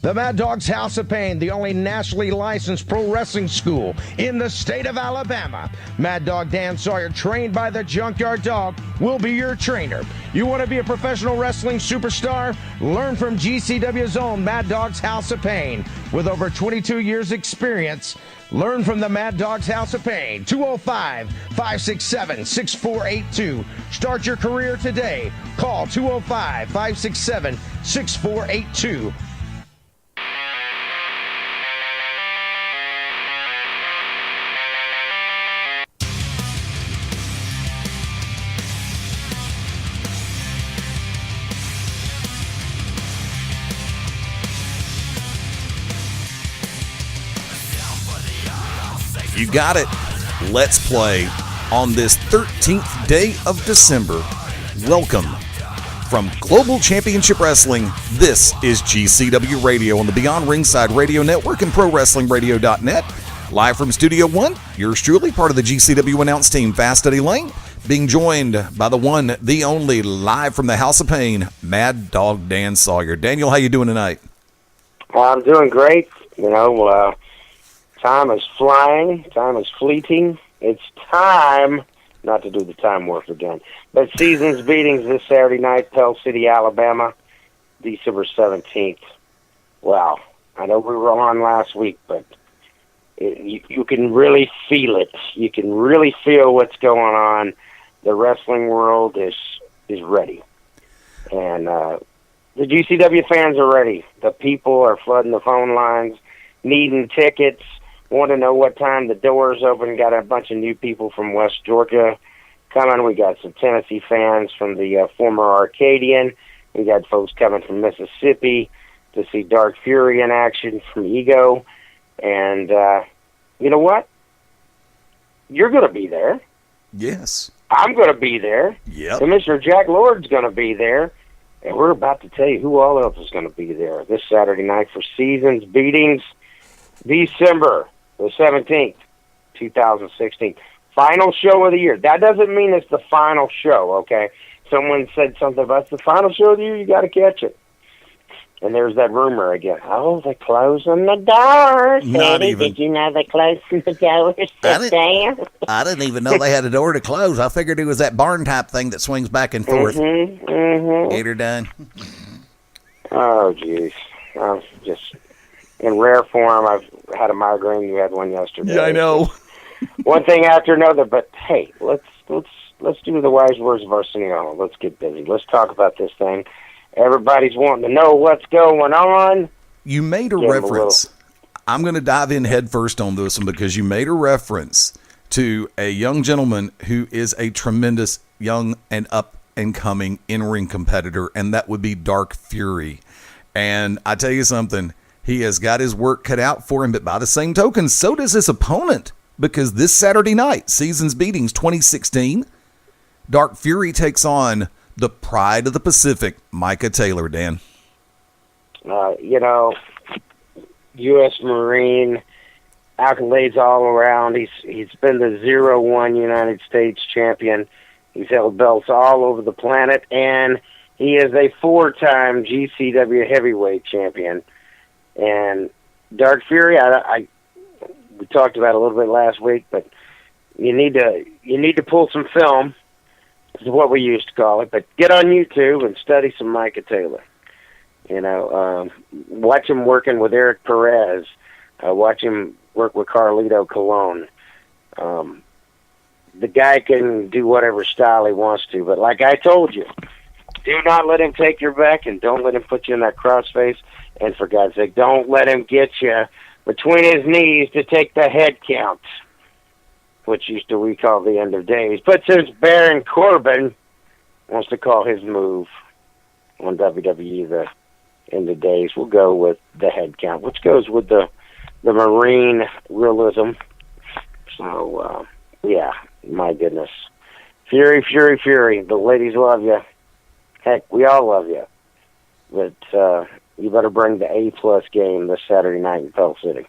The Mad Dog's House of Pain, the only nationally licensed pro wrestling school in the state of Alabama. Mad Dog Dan Sawyer, trained by the Junkyard Dog, will be your trainer. You want to be a professional wrestling superstar? Learn from GCW's own Mad Dog's House of Pain. With over 22 years experience, learn from the Mad Dog's House of Pain. 205-567-6482. Start your career today. Call 205-567-6482. You got it. Let's play on this 13th day of December. Welcome from Global Championship Wrestling. This is GCW Radio on the Beyond Ringside Radio Network and ProWrestlingRadio.net. Live from Studio One, yours truly, part of the GCW announce team, Fast Eddie Lane, being joined by the one, the only, live from the House of Pain, Mad Dog Dan Sawyer. Daniel, how you doing tonight? I'm doing great. Time is flying. Time is fleeting. It's time, not to do the time work again, but Seasons Beatings this Saturday night, Pell City, Alabama, December 17th. Wow. I know we were on last week, but you can really feel it. You can really feel what's going on. The wrestling world is ready. And the GCW fans are ready. The people are flooding the phone lines, needing tickets, want to know what time the doors open. Got a bunch of new people from West Georgia coming. We got some Tennessee fans from the former Arcadian. We got folks coming from Mississippi to see Dark Fury in action from Ego. And you know what? You're going to be there. Yes. I'm going to be there. Yep. Commissioner Jack Lord's going to be there. And we're about to tell you who all else is going to be there this Saturday night for Seasons Beatings, December the 17th, 2016. Final show of the year. That doesn't mean it's the final show, okay? Someone said something about it's the final show of the year, you got to catch it. And there's that rumor again. Oh, they're closing the doors. Not Eddie, even. Did you know they're closing the doors? I didn't even know they had a door to close. I figured it was that barn type thing that swings back and forth. Get her done. Oh, jeez. I'm just in rare form. I've had a migraine. You had one yesterday. Yeah, I know. One thing after another, but hey, let's do the wise words of Arsenio. Let's get busy. Let's talk about this thing. Everybody's wanting to know what's going on. You made a reference. I'm going to dive in head first on this one because you made a reference to a young gentleman who is a tremendous young and up-and-coming in-ring competitor, and that would be Dark Fury. And I tell you something, he has got his work cut out for him, but by the same token, so does his opponent, because this Saturday night, Seasons Beatings 2016, Dark Fury takes on the Pride of the Pacific, Micah Taylor. Dan. U.S. Marine, accolades all around. He's been the 0-1 United States champion. He's held belts all over the planet, and he is a 4-time GCW heavyweight champion. And Dark Fury, we talked about it a little bit last week, but you need to pull some film, is what we used to call it, but get on YouTube and study some Micah Taylor. Watch him working with Eric Perez. Watch him work with Carlito Colon. The guy can do whatever style he wants to, but like I told you, do not let him take your back, and don't let him put you in that crossface. And for God's sake, don't let him get you between his knees to take the head count, which used to we call the end of days. But since Baron Corbin wants to call his move on WWE the end of days, we'll go with the head count, which goes with the Marine realism. So, yeah, my goodness. Fury, Fury, Fury. The ladies love you. Heck, we all love you. But you better bring the A-plus game this Saturday night in Pell City.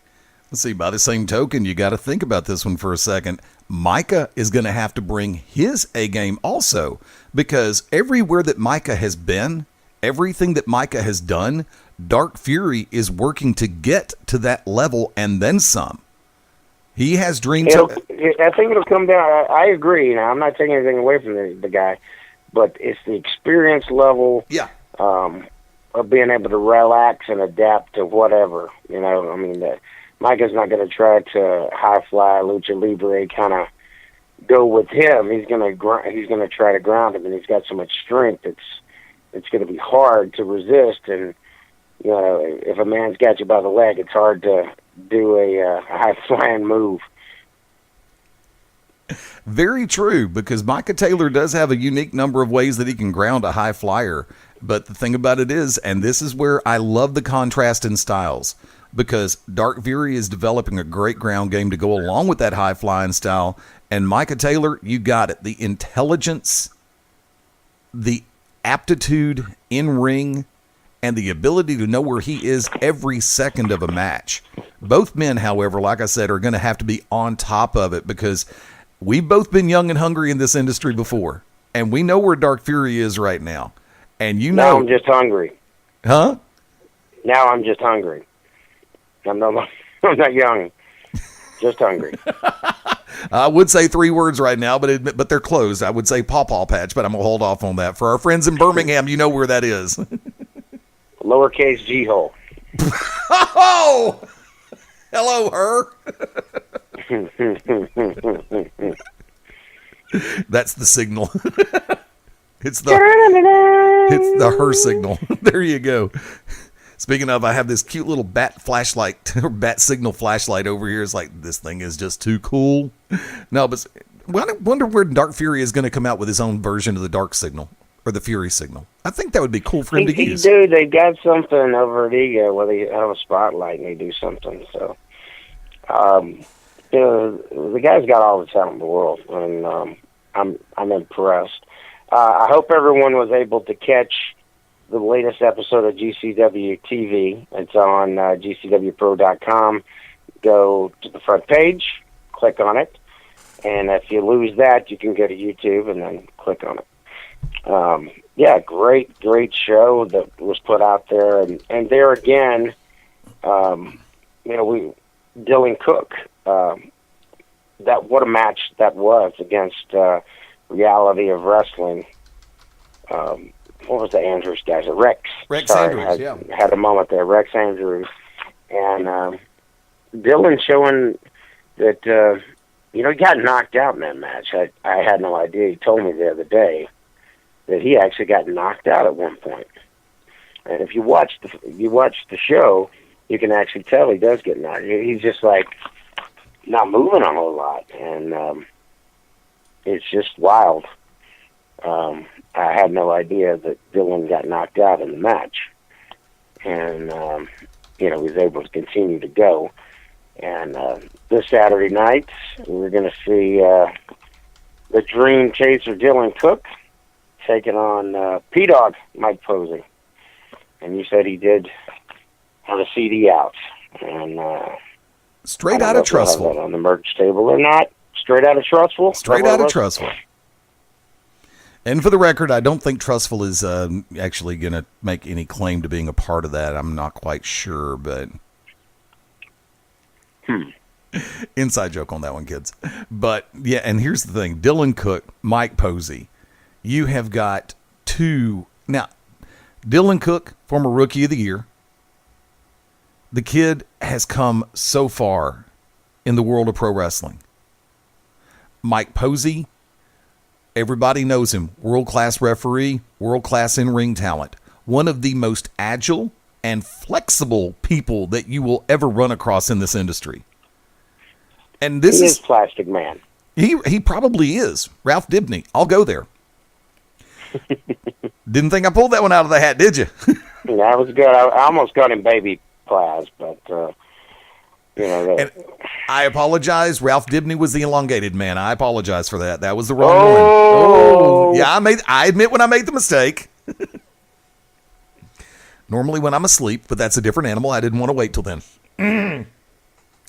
Let's see, by the same token, you got to think about this one for a second. Micah is going to have to bring his A game also, because everywhere that Micah has been, everything that Micah has done, Dark Fury is working to get to that level and then some. He has dreams. I think it'll come down. I agree. Now, I'm not taking anything away from the guy, but it's the experience level. Yeah. Of being able to relax and adapt to whatever. You know, I mean, Micah's not going to try to high fly lucha libre kind of go with him. He's going to try to ground him, and he's got so much strength. It's going to be hard to resist. And you know, if a man's got you by the leg, it's hard to do a high flying move. Very true, because Micah Taylor does have a unique number of ways that he can ground a high flyer. But the thing about it is, and this is where I love the contrast in styles, because Dark Fury is developing a great ground game to go along with that high flying style. And Micah Taylor, you got it. The intelligence, the aptitude in ring, and the ability to know where he is every second of a match. Both men, however, like I said, are going to have to be on top of it, because we've both been young and hungry in this industry before, and we know where Dark Fury is right now. And you know, now I'm just hungry. Huh? Now I'm just hungry. I'm not young, just hungry. I would say 3 words right now, but they're closed. I would say Paw Patch, but I'm gonna hold off on that. For our friends in Birmingham, you know where that is. Lowercase G hole. Oh, hello, her. That's the signal. It's the her signal. There you go. Speaking of, I have this cute little bat flashlight or bat signal flashlight over here. It's like, this thing is just too cool. No, but I wonder where Dark Fury is going to come out with his own version of the Dark Signal or the Fury Signal. I think that would be cool for him to use. Dude, they got something over at Ego where they have a spotlight and they do something. So, you know, the guy's got all the talent in the world, and I'm impressed. I hope everyone was able to catch the latest episode of GCW TV. It's on GCWPro.com. Go to the front page, click on it, and if you lose that, you can go to YouTube and then click on it. Yeah, great show that was put out there, and there again, you know, Dylan Cook. What a match that was against Reality of Wrestling. What was the Andrews guys? Rex Andrews, had a moment there. Rex Andrews. And Dylan showing that, you know, he got knocked out in that match. I had no idea. He told me the other day that he actually got knocked out at one point. And if you watch the show, you can actually tell he does get knocked. He's just like not moving a whole lot. And it's just wild. I had no idea that Dylan got knocked out in the match. And, you know, he was able to continue to go. And this Saturday night, we're going to see the Dream Chaser Dylan Cook taking on P-Dog Mike Posey. And you said he did have a CD out. And straight out of Trustful. On the merch table or not. Straight out of Trustful? Straight out of Trustful. And for the record, I don't think Trustful is actually going to make any claim to being a part of that. I'm not quite sure, but... Inside joke on that one, kids. But, yeah, and here's the thing. Dylan Cook, Mike Posey. You have got 2... Now, Dylan Cook, former Rookie of the Year. The kid has come so far in the world of pro wrestling. Mike Posey, everybody knows him. World-class referee, world-class in-ring talent. One of the most agile and flexible people that you will ever run across in this industry. And this is Plastic Man. He probably is. Ralph Dibny. I'll go there. Didn't think I pulled that one out of the hat, did you? That was good. I almost got him Baby Plas, but you know. And I apologize. Ralph Dibny was the elongated man. I apologize for that. That was the wrong one. Oh, yeah. I admit when I made the mistake. Normally when I'm asleep, but that's a different animal. I didn't want to wait till then.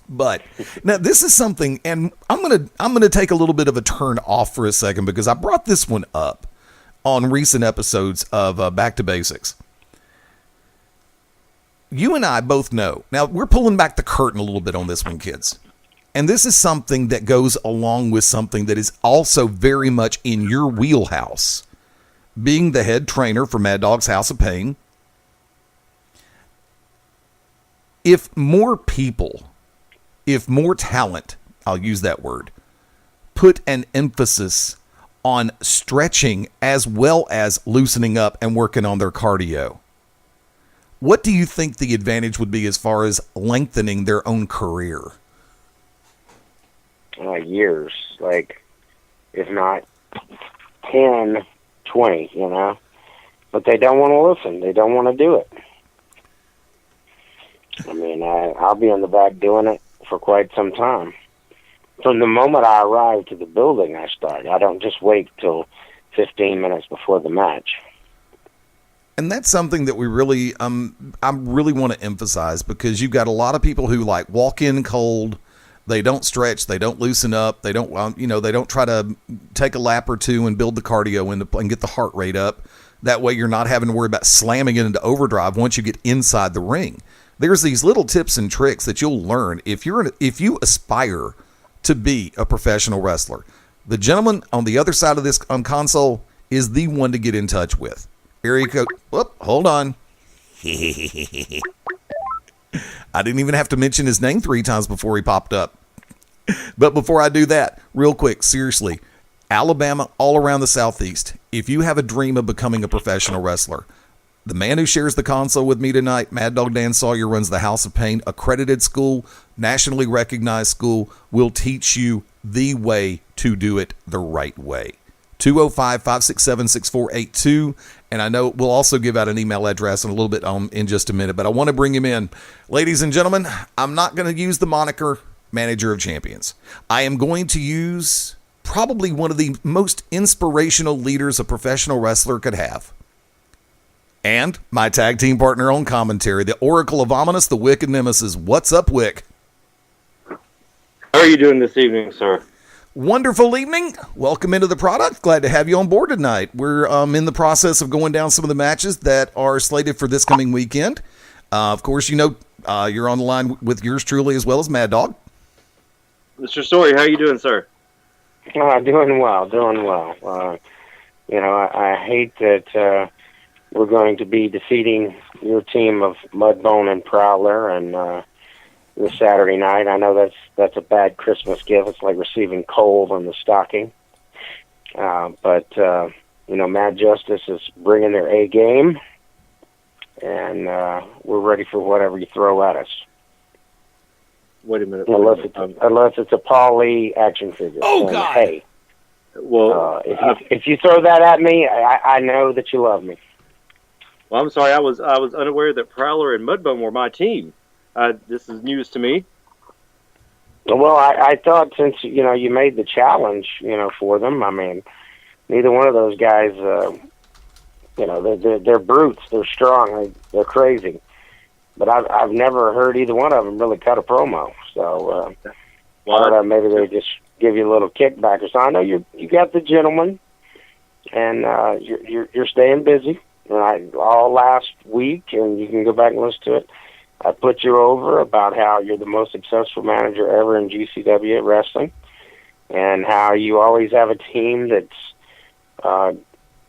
But now this is something, and I'm gonna take a little bit of a turn off for a second because I brought this one up on recent episodes of Back to Basics. you and I both know. Now, we're pulling back the curtain a little bit on this one, kids. And this is something that goes along with something that is also very much in your wheelhouse. Being the head trainer for Mad Dog's House of Pain. If more people, if more talent, I'll use that word, put an emphasis on stretching as well as loosening up and working on their cardio, what do you think the advantage would be as far as lengthening their own career? Years, like, if not 10, 20, you know. But they don't want to listen. They don't want to do it. I mean, I'll be in the back doing it for quite some time. From the moment I arrive to the building, I start. I don't just wait till 15 minutes before the match. And that's something that we really, I really want to emphasize, because you've got a lot of people who like walk in cold. They don't stretch. They don't loosen up. They don't, they don't try to take a lap or two and build the cardio and get the heart rate up. That way you're not having to worry about slamming it into overdrive once you get inside the ring. There's these little tips and tricks that you'll learn if you aspire to be a professional wrestler. The gentleman on the other side of this console is the one to get in touch with. Area code. Whoop, hold on. I didn't even have to mention his name 3 times before he popped up. But before I do that, real quick, seriously, Alabama, all around the Southeast, if you have a dream of becoming a professional wrestler, the man who shares the console with me tonight, Mad Dog Dan Sawyer, runs the House of Pain, accredited school, nationally recognized school, will teach you the way to do it the right way. 205-567-6482. And I know we'll also give out an email address in a little bit in just a minute, but I want to bring him in. Ladies and gentlemen, I'm not going to use the moniker Manager of Champions. I am going to use probably one of the most inspirational leaders a professional wrestler could have. And my tag team partner on commentary, the Oracle of Ominous, the Wicked Nemesis. What's up, Wick? How are you doing this evening, sir? Wonderful evening. Welcome into the product. Glad to have you on board tonight. We're in the process of going down some of the matches that are slated for this coming weekend. Of course, you're on the line with yours truly as well as Mad Dog. Mr. Sawyer, how are you doing, sir? Doing well. I hate that we're going to be defeating your team of Mudbone and Prowler and this Saturday night. I know that's a bad Christmas gift. It's like receiving coal in the stocking. But Mad Justice is bringing their A game, and we're ready for whatever you throw at us. Wait a minute. Unless it's a Paul Lee action figure. Oh, and, God. Hey, well, if you throw that at me, I know that you love me. Well, I'm sorry. I was unaware that Prowler and Mudbone were my team. This is news to me. Well, I thought since you made the challenge, for them. I mean, neither one of those guys, they're brutes. They're strong. They're crazy. But I've never heard either one of them really cut a promo. So I don't know, maybe they just give you a little kickback or something. I know you got the gentleman, and you're staying busy. And all last week, and you can go back and listen to it, I put you over about how you're the most successful manager ever in GCW wrestling, and how you always have a team that's,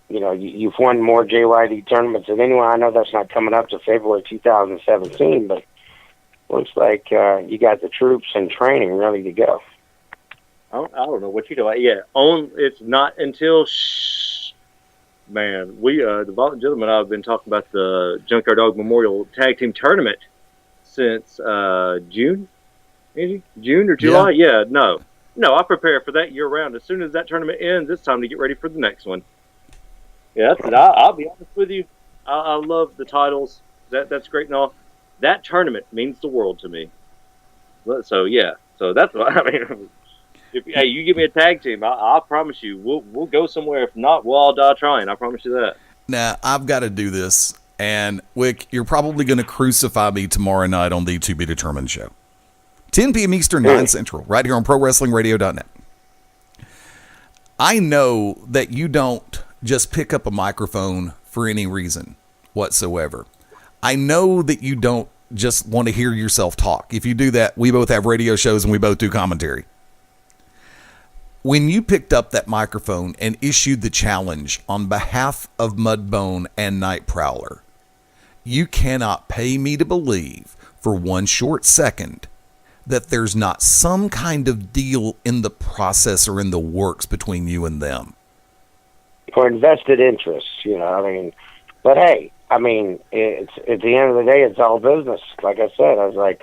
you've won more JYD tournaments than anyone. I know that's not coming up to February 2017, but looks like you got the troops in training ready to go. I don't know what you do. Yeah, it's not until man, we the Violent Gentleman and I have been talking about the Junkyard Dog Memorial Tag Team Tournament since June, maybe June or July. Yeah, no, I prepare for that year round. As soon as that tournament ends, it's time to get ready for the next one. Yeah, that's it. I'll be honest with you. I love the titles. That's great and all. That tournament means the world to me. So yeah, so that's what I mean. Hey, you give me a tag team, I promise you, we'll go somewhere. If not, we'll all die trying. I promise you that. Now, I've got to do this, and Wick, you're probably going to crucify me tomorrow night on the To Be Determined show. 10 p.m. Eastern, 9 Central, right here on ProWrestlingRadio.net. I know that you don't just pick up a microphone for any reason whatsoever. I know that you don't just want to hear yourself talk. If you do that, we both have radio shows and we both do commentary. When you picked up that microphone and issued the challenge on behalf of Mudbone and Night Prowler, you cannot pay me to believe for one short second that there's not some kind of deal in the process or in the works between you and them. For invested interests, but hey, it's at the end of the day, it's all business. Like I said, I was like,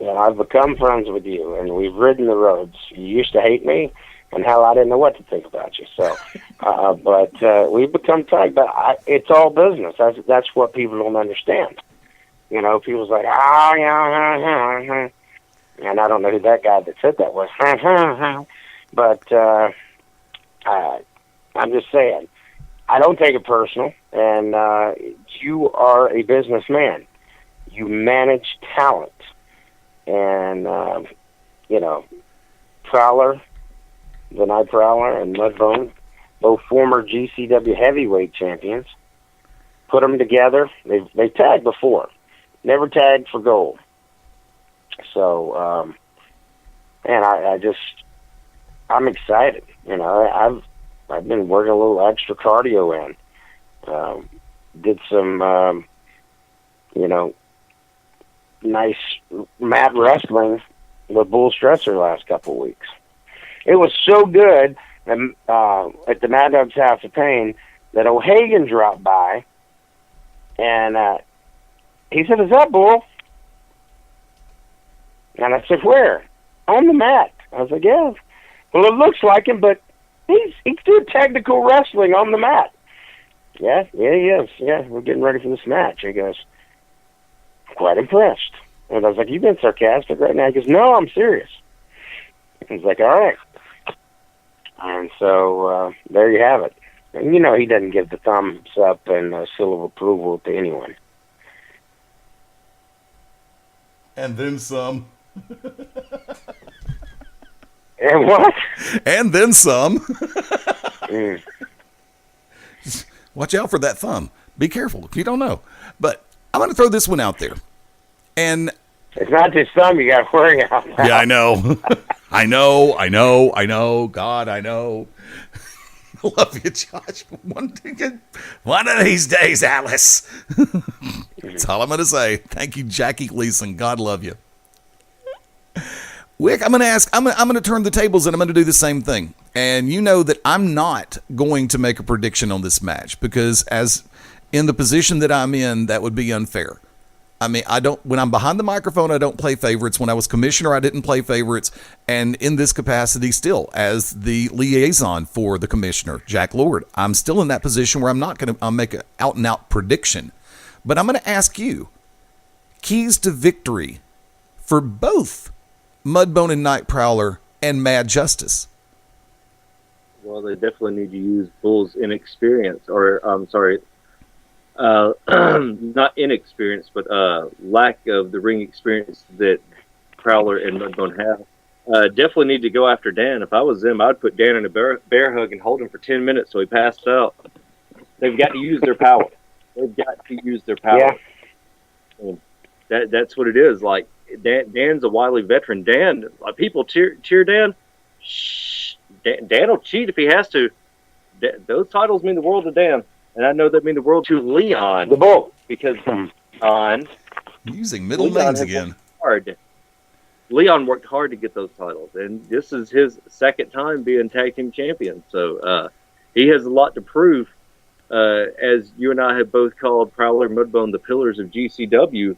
I've become friends with you, and we've ridden the roads. You used to hate me, and hell, I didn't know what to think about you. So, but we've become tight. But it's all business. That's what people don't understand. People's like, oh yeah, and I don't know who that guy that said that was. But I'm just saying, I don't take it personal. And you are a businessman. You manage talent. And, Prowler, the Night Prowler, and Mudbone, both former GCW heavyweight champions, put them together. They tagged before. Never tagged for gold. So, I'm excited. I've been working a little extra cardio in. Did some, nice mat wrestling with Bull Stresser last couple of weeks. It was so good at the Mad Dog's House of Pain that O'Hagan dropped by, and he said, "Is that Bull?" And I said, "Where?" "On the mat." I was like, "Yeah." "Well, it looks like him, but he's doing technical wrestling on the mat." Yeah, he is. Yeah, we're getting ready for this match. He goes, "Quite impressed." And I was like, "You've been sarcastic right now." He goes, "No, I'm serious." He's like, "All right." And so there you have it. And he doesn't give the thumbs up and seal of approval to anyone. And then some. And what? And then some. Watch out for that thumb. Be careful. You don't know. But I'm going to throw this one out there. And it's not just thumb you got to worry about. Yeah, I know. I know. God, I know. Love you, Josh. One of these days, Alice. That's all I'm going to say. Thank you, Jackie Gleason. God love you. Wick, I'm going to ask, I'm going to turn the tables and I'm going to do the same thing. And you know that I'm not going to make a prediction on this match because as in the position that I'm in, that would be unfair. When I'm behind the microphone, I don't play favorites. When I was commissioner, I didn't play favorites. And in this capacity still, as the liaison for the commissioner, Jack Lord, I'm still in that position where I'm not going to make an out-and-out prediction. But I'm going to ask you, keys to victory for both Mudbone and Night Prowler and Mad Justice. Well, they definitely need to use Bull's inexperience, or not inexperience, but lack of the ring experience that Prowler and Mudbone have. Definitely need to go after Dan. If I was them, I'd put Dan in a bear hug and hold him for 10 minutes so he passed out. They've got to use their power. They've got to use their power. Yeah. That's what it is. Like, Dan's a wily veteran. Dan, people cheer Dan. Shh. Dan will cheat if he has to. Those titles mean the world to Dan. And I know that mean the world to Leon. The Bull. Because Leon... Using middle names again. Leon worked hard to get those titles. And this is his second time being tag team champion. So he has a lot to prove. As you and I have both called Prowler and Mudbone the pillars of GCW,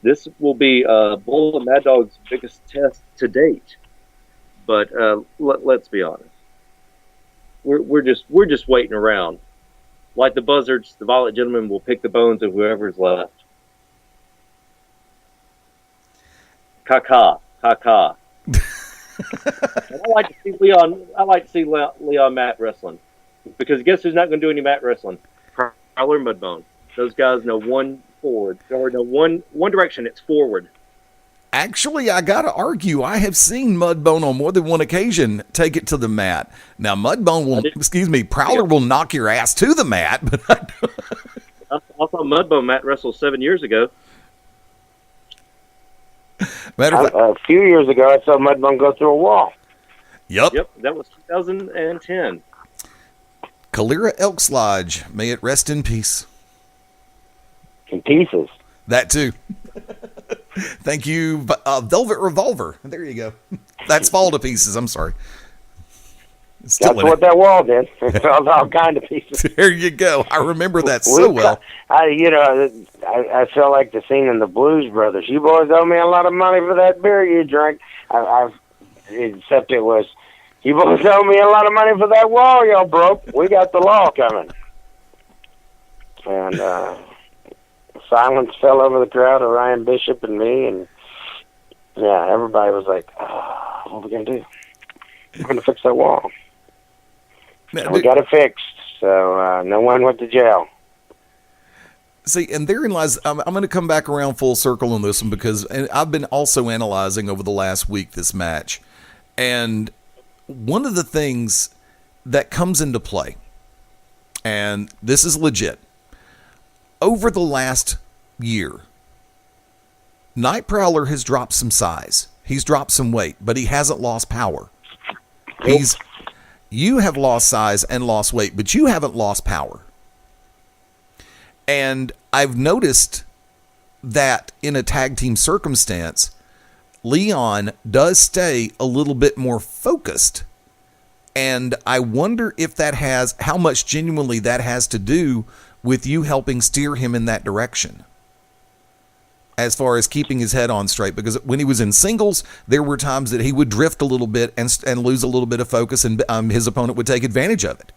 this will be Bull and Mad Dog's biggest test to date. But let's be honest. We're just waiting around. Like the buzzards, the Violet Gentlemen will pick the bones of whoever's left. Caca. I like to see Leon mat wrestling. Because guess who's not going to do any mat wrestling? Prowler and Mudbone. Those guys know one forward, or no one direction. It's forward. Actually, I got to argue. I have seen Mudbone on more than one occasion take it to the mat. Now, Prowler will knock your ass to the mat, but saw Mudbone Matt wrestle 7 years ago. A few years ago, I saw Mudbone go through a wall. Yep, that was 2010. Calera Elks Lodge, may it rest in peace. In pieces. That too. Thank you, Velvet Revolver. There you go. That's fall to pieces. I'm sorry. That's what that wall did. It fell all kind of pieces. There you go. I remember that so well. I felt like the scene in the Blues Brothers. You boys owe me a lot of money for that beer you drank. Except it was, you boys owe me a lot of money for that wall y'all broke. We got the law coming. And silence fell over the crowd of Ryan Bishop and me, and yeah, everybody was like, oh, what are we going to do? We're going to fix that wall. And we got it fixed, so no one went to jail. See, and therein lies, I'm going to come back around full circle on this one because I've been also analyzing over the last week this match. And one of the things that comes into play, and this is legit, over the last year, Night Prowler has dropped some size. He's dropped some weight, but he hasn't lost power. You have lost size and lost weight, but you haven't lost power. And I've noticed that in a tag team circumstance, Leon does stay a little bit more focused. And I wonder if that has, how much genuinely that has to do with you helping steer him in that direction. As far as keeping his head on straight, because when he was in singles, there were times that he would drift a little bit and lose a little bit of focus, and his opponent would take advantage of it.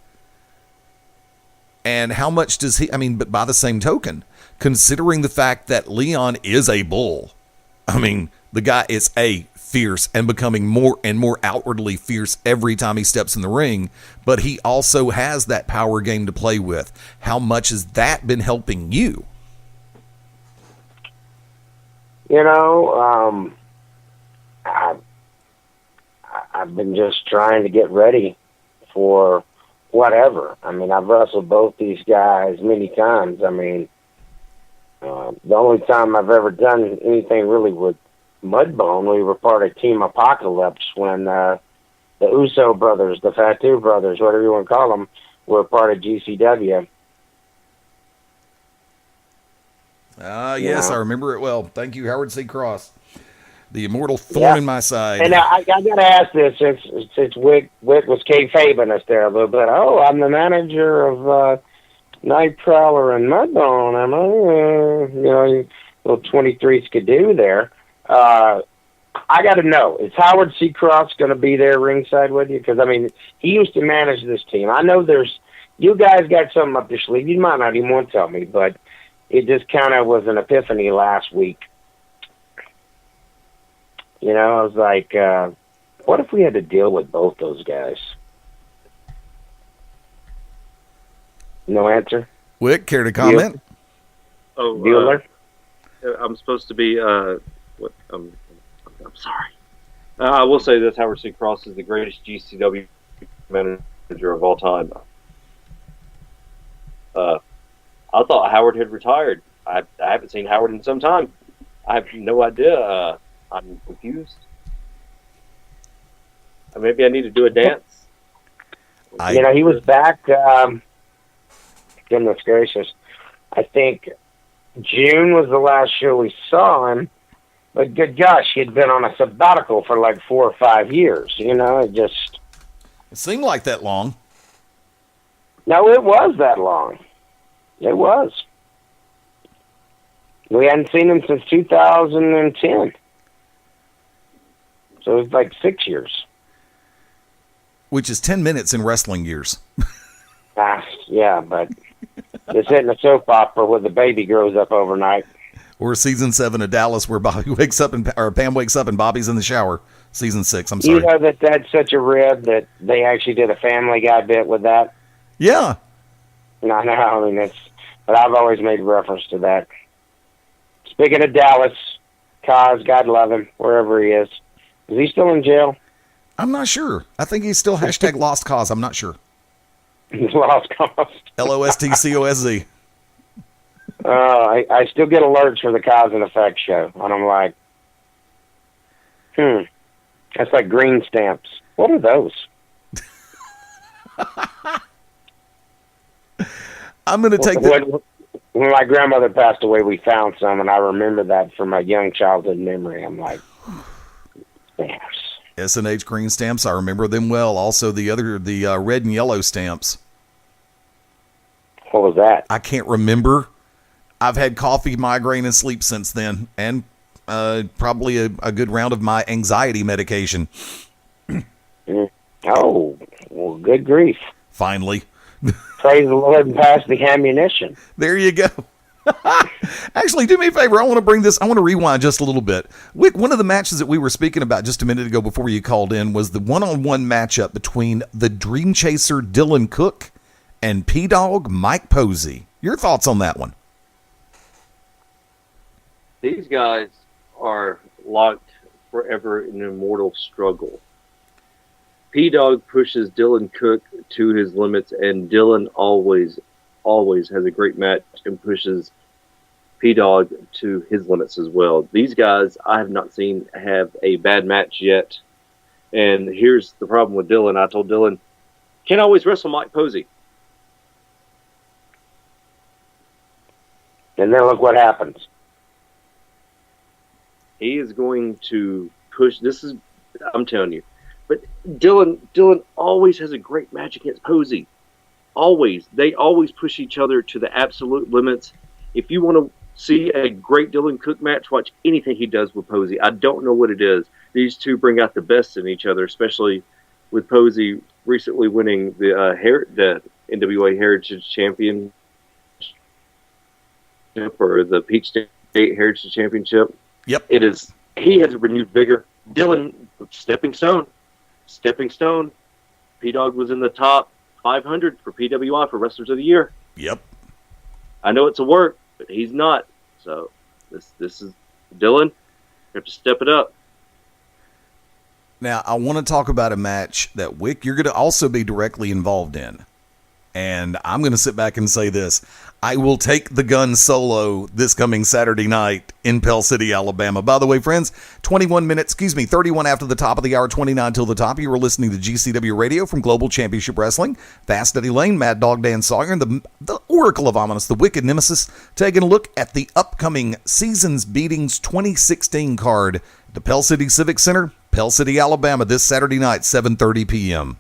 And how much does he, but by the same token, considering the fact that Leon is a bull, the guy is fierce and becoming more and more outwardly fierce every time he steps in the ring, but he also has that power game to play with. How much has that been helping you? I've been just trying to get ready for whatever. I've wrestled both these guys many times. The only time I've ever done anything really with Mudbone, we were part of Team Apocalypse when the Uso brothers, the Fatu brothers, whatever you want to call them, were part of GCW. Yes, I remember it well. Thank you, Howard C. Cross. The immortal thorn in my side. And I got to ask this, since Wick was kayfabing us there a little bit. Oh, I'm the manager of Night Prowler and Mudbone. Little 23 skidoo there. I got to know, is Howard C. Cross going to be there ringside with you? Because, he used to manage this team. I know you guys got something up your sleeve. You might not even want to tell me, but it just kind of was an epiphany last week. I was like, what if we had to deal with both those guys? No answer? Wick, care to comment? Bueller? I'm supposed to be, I'm sorry. I will say this, Howard C. Cross is the greatest GCW manager of all time. I thought Howard had retired. I haven't seen Howard in some time. I have no idea. I'm confused. Maybe I need to do a dance. He was back, goodness gracious, I think June was the last show we saw him, but good gosh, he'd been on a sabbatical for like 4 or 5 years. It seemed like that long. No, it was that long. It was. We hadn't seen him since 2010. So it was like 6 years. Which is 10 minutes in wrestling years. Yeah, but it's hitting a soap opera where the baby grows up overnight. Or season 7 of Dallas where Bobby wakes up or Pam wakes up and Bobby's in the shower. Season 6, I'm sorry. You know that's such a rib that they actually did a Family Guy bit with that? Yeah. No, but I've always made reference to that. Speaking of Dallas, Kaz, God love him, wherever he is. Is he still in jail? I'm not sure. I think he's still hashtag lost cause. I'm not sure. Lost cause. LOSTCOSZ. I still get alerts for the Cause and Effect show, and I'm like, that's like green stamps. What are those? I'm going to take when my grandmother passed away, we found some, and I remember that from my young childhood memory. I'm like, stamps. S&H green stamps, I remember them well. Also, the red and yellow stamps. What was that? I can't remember. I've had coffee, migraine, and sleep since then, and probably a good round of my anxiety medication. Oh, well, good grief. Finally. Praise the Lord and pass the ammunition. There you go. Actually, do me a favor. I want to rewind just a little bit. Wick, one of the matches that we were speaking about just a minute ago before you called in was the one-on-one matchup between the Dream Chaser Dylan Cook and P-Dog Mike Posey. Your thoughts on that one? These guys are locked forever in an immortal struggle. P-Dog pushes Dylan Cook to his limits, and Dylan always has a great match and pushes P-Dog to his limits as well. These guys I have not seen have a bad match yet. And here's the problem with Dylan. I told Dylan, can't always wrestle Mike Posey. And then look what happens. He is going to push. I'm telling you. But Dylan always has a great match against Posey. Always. They always push each other to the absolute limits. If you want to see a great Dylan Cook match, watch anything he does with Posey. I don't know what it is. These two bring out the best in each other, especially with Posey recently winning the NWA Heritage Championship or the Peach State Heritage Championship. Yep. He has a renewed vigor. Dylan, stepping stone. P-Dog was in the top 500 for PWI for Wrestlers of the Year. Yep. I know it's a work, but he's not. So this is Dylan. You have to step it up. Now, I want to talk about a match that, Wick, you're going to also be directly involved in. And I'm going to sit back and say this. I will take the gun solo this coming Saturday night in Pell City, Alabama. By the way, friends, 31 after the top of the hour, 29 till the top. You were listening to GCW Radio from Global Championship Wrestling. Fast Eddie Lane, Mad Dog Dan Sawyer, and the Oracle of Ominous, the Wicked Nemesis, taking a look at the upcoming Seasons Beatings 2016 card at the Pell City Civic Center, Pell City, Alabama, this Saturday night, 7:30 p.m.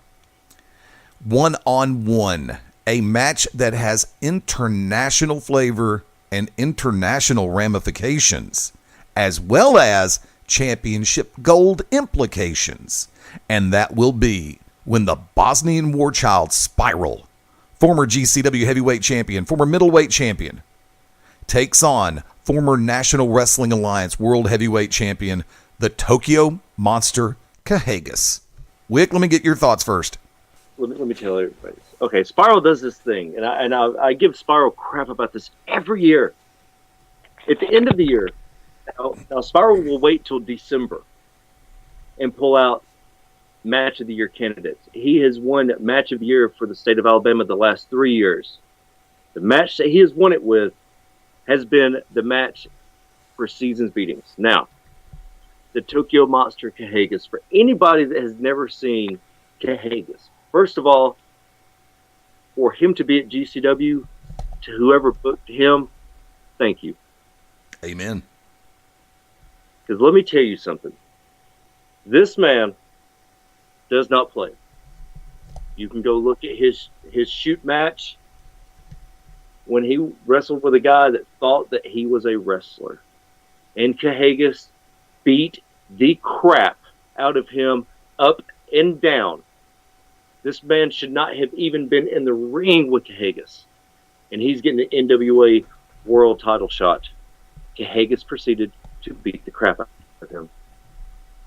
One-on-one. A match that has international flavor and international ramifications, as well as championship gold implications. And that will be when the Bosnian war child Spiral, former GCW heavyweight champion, former middleweight champion, takes on former National Wrestling Alliance world heavyweight champion, the Tokyo Monster Cahagas. Wick, let me get your thoughts first. Let me tell everybody. Okay, Spiral does this thing, and I give Spiral crap about this every year. At the end of the year, now Spiral will wait till December and pull out Match of the Year candidates. He has won Match of the Year for the state of Alabama the last 3 years. The match that he has won it with has been the match for Seasons Beatings. Now, the Tokyo Monster Cahagas. For anybody that has never seen Cahagas, first of all, for him to be at GCW, to whoever booked him, thank you. Amen. Because let me tell you something. This man does not play. You can go look at his shoot match when he wrestled with a guy that thought that he was a wrestler. And Cahagas beat the crap out of him up and down. This man should not have even been in the ring with Cahagas. And he's getting an NWA world title shot. Cahagas proceeded to beat the crap out of him.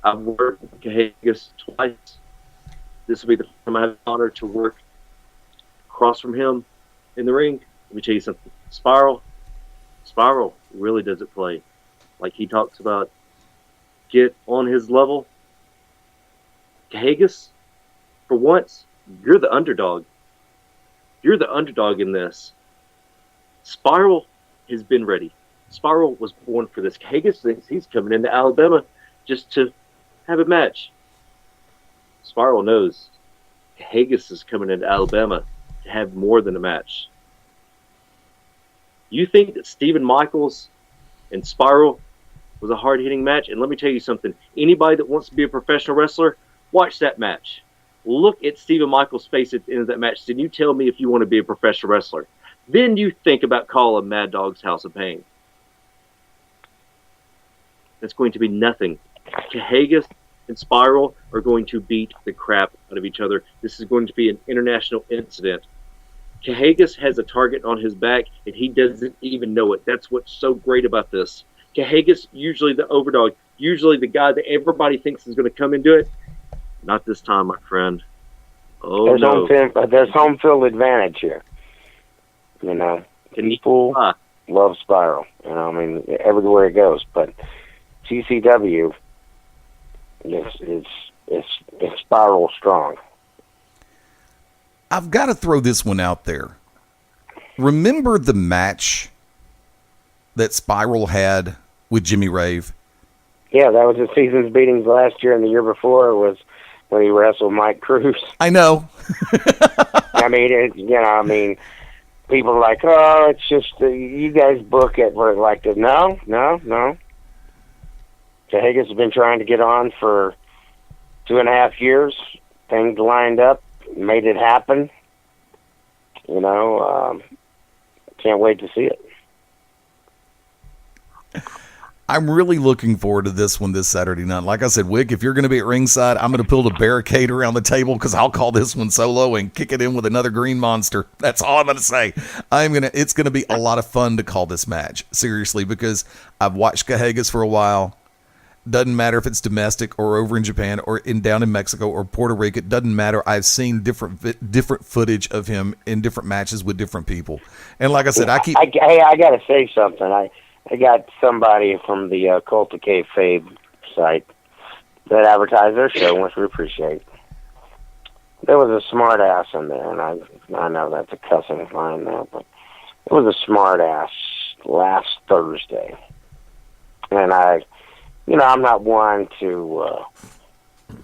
I've worked with Cahagas twice. This will be the first time I have the honor to work across from him in the ring. Let me tell you something. Spiral really doesn't play. Like he talks about, get on his level. Cahagas, for once, you're the underdog. You're the underdog in this. Spiral has been ready. Spiral was born for this. Cahagas thinks he's coming into Alabama just to have a match. Spiral knows Cahagas is coming into Alabama to have more than a match. You think that Stephen Michaels and Spiral was a hard-hitting match? And let me tell you something. Anybody that wants to be a professional wrestler, watch that match. Look at Stephen Michaels' face at the end of that match. Then you tell me if you want to be a professional wrestler. Then you think about calling Mad Dog's House of Pain. That's going to be nothing. Cahagas and Spiral are going to beat the crap out of each other. This is going to be an international incident. Cahagas has a target on his back, and he doesn't even know it. That's what's so great about this. Cahagas, usually the overdog, usually the guy that everybody thinks is going to come and do it. Not this time, my friend. Oh, no. There's home field advantage here. You know, people love Spiral. You know, I mean, everywhere it goes. But GCW is Spiral strong. I've got to throw this one out there. Remember the match that Spiral had with Jimmy Rave? Yeah, that was the season's beatings last year, and the year before was when he wrestled Mike Cruz. I know. I mean, people are like, oh, it's just you guys book it. We're like, no. Cahagas has been trying to get on for 2.5 years. Things lined up, made it happen. You know, can't wait to see it. I'm really looking forward to this one this Saturday night. Like I said, Wick, if you're going to be at ringside, I'm going to build a barricade around the table because I'll call this one solo and kick it in with another green monster. That's all I'm going to say. It's going to be a lot of fun to call this match, seriously, because I've watched Cahagas for a while. Doesn't matter if it's domestic or over in Japan or down in Mexico or Puerto Rico. It doesn't matter. I've seen different footage of him in different matches with different people. And like I said, I got to say something. I got somebody from the Cult of Kayfabe site that advertised their show, which we appreciate. There was a smart ass in there, and I know that's a cussing line now, but it was a smart ass last Thursday. And I'm not one to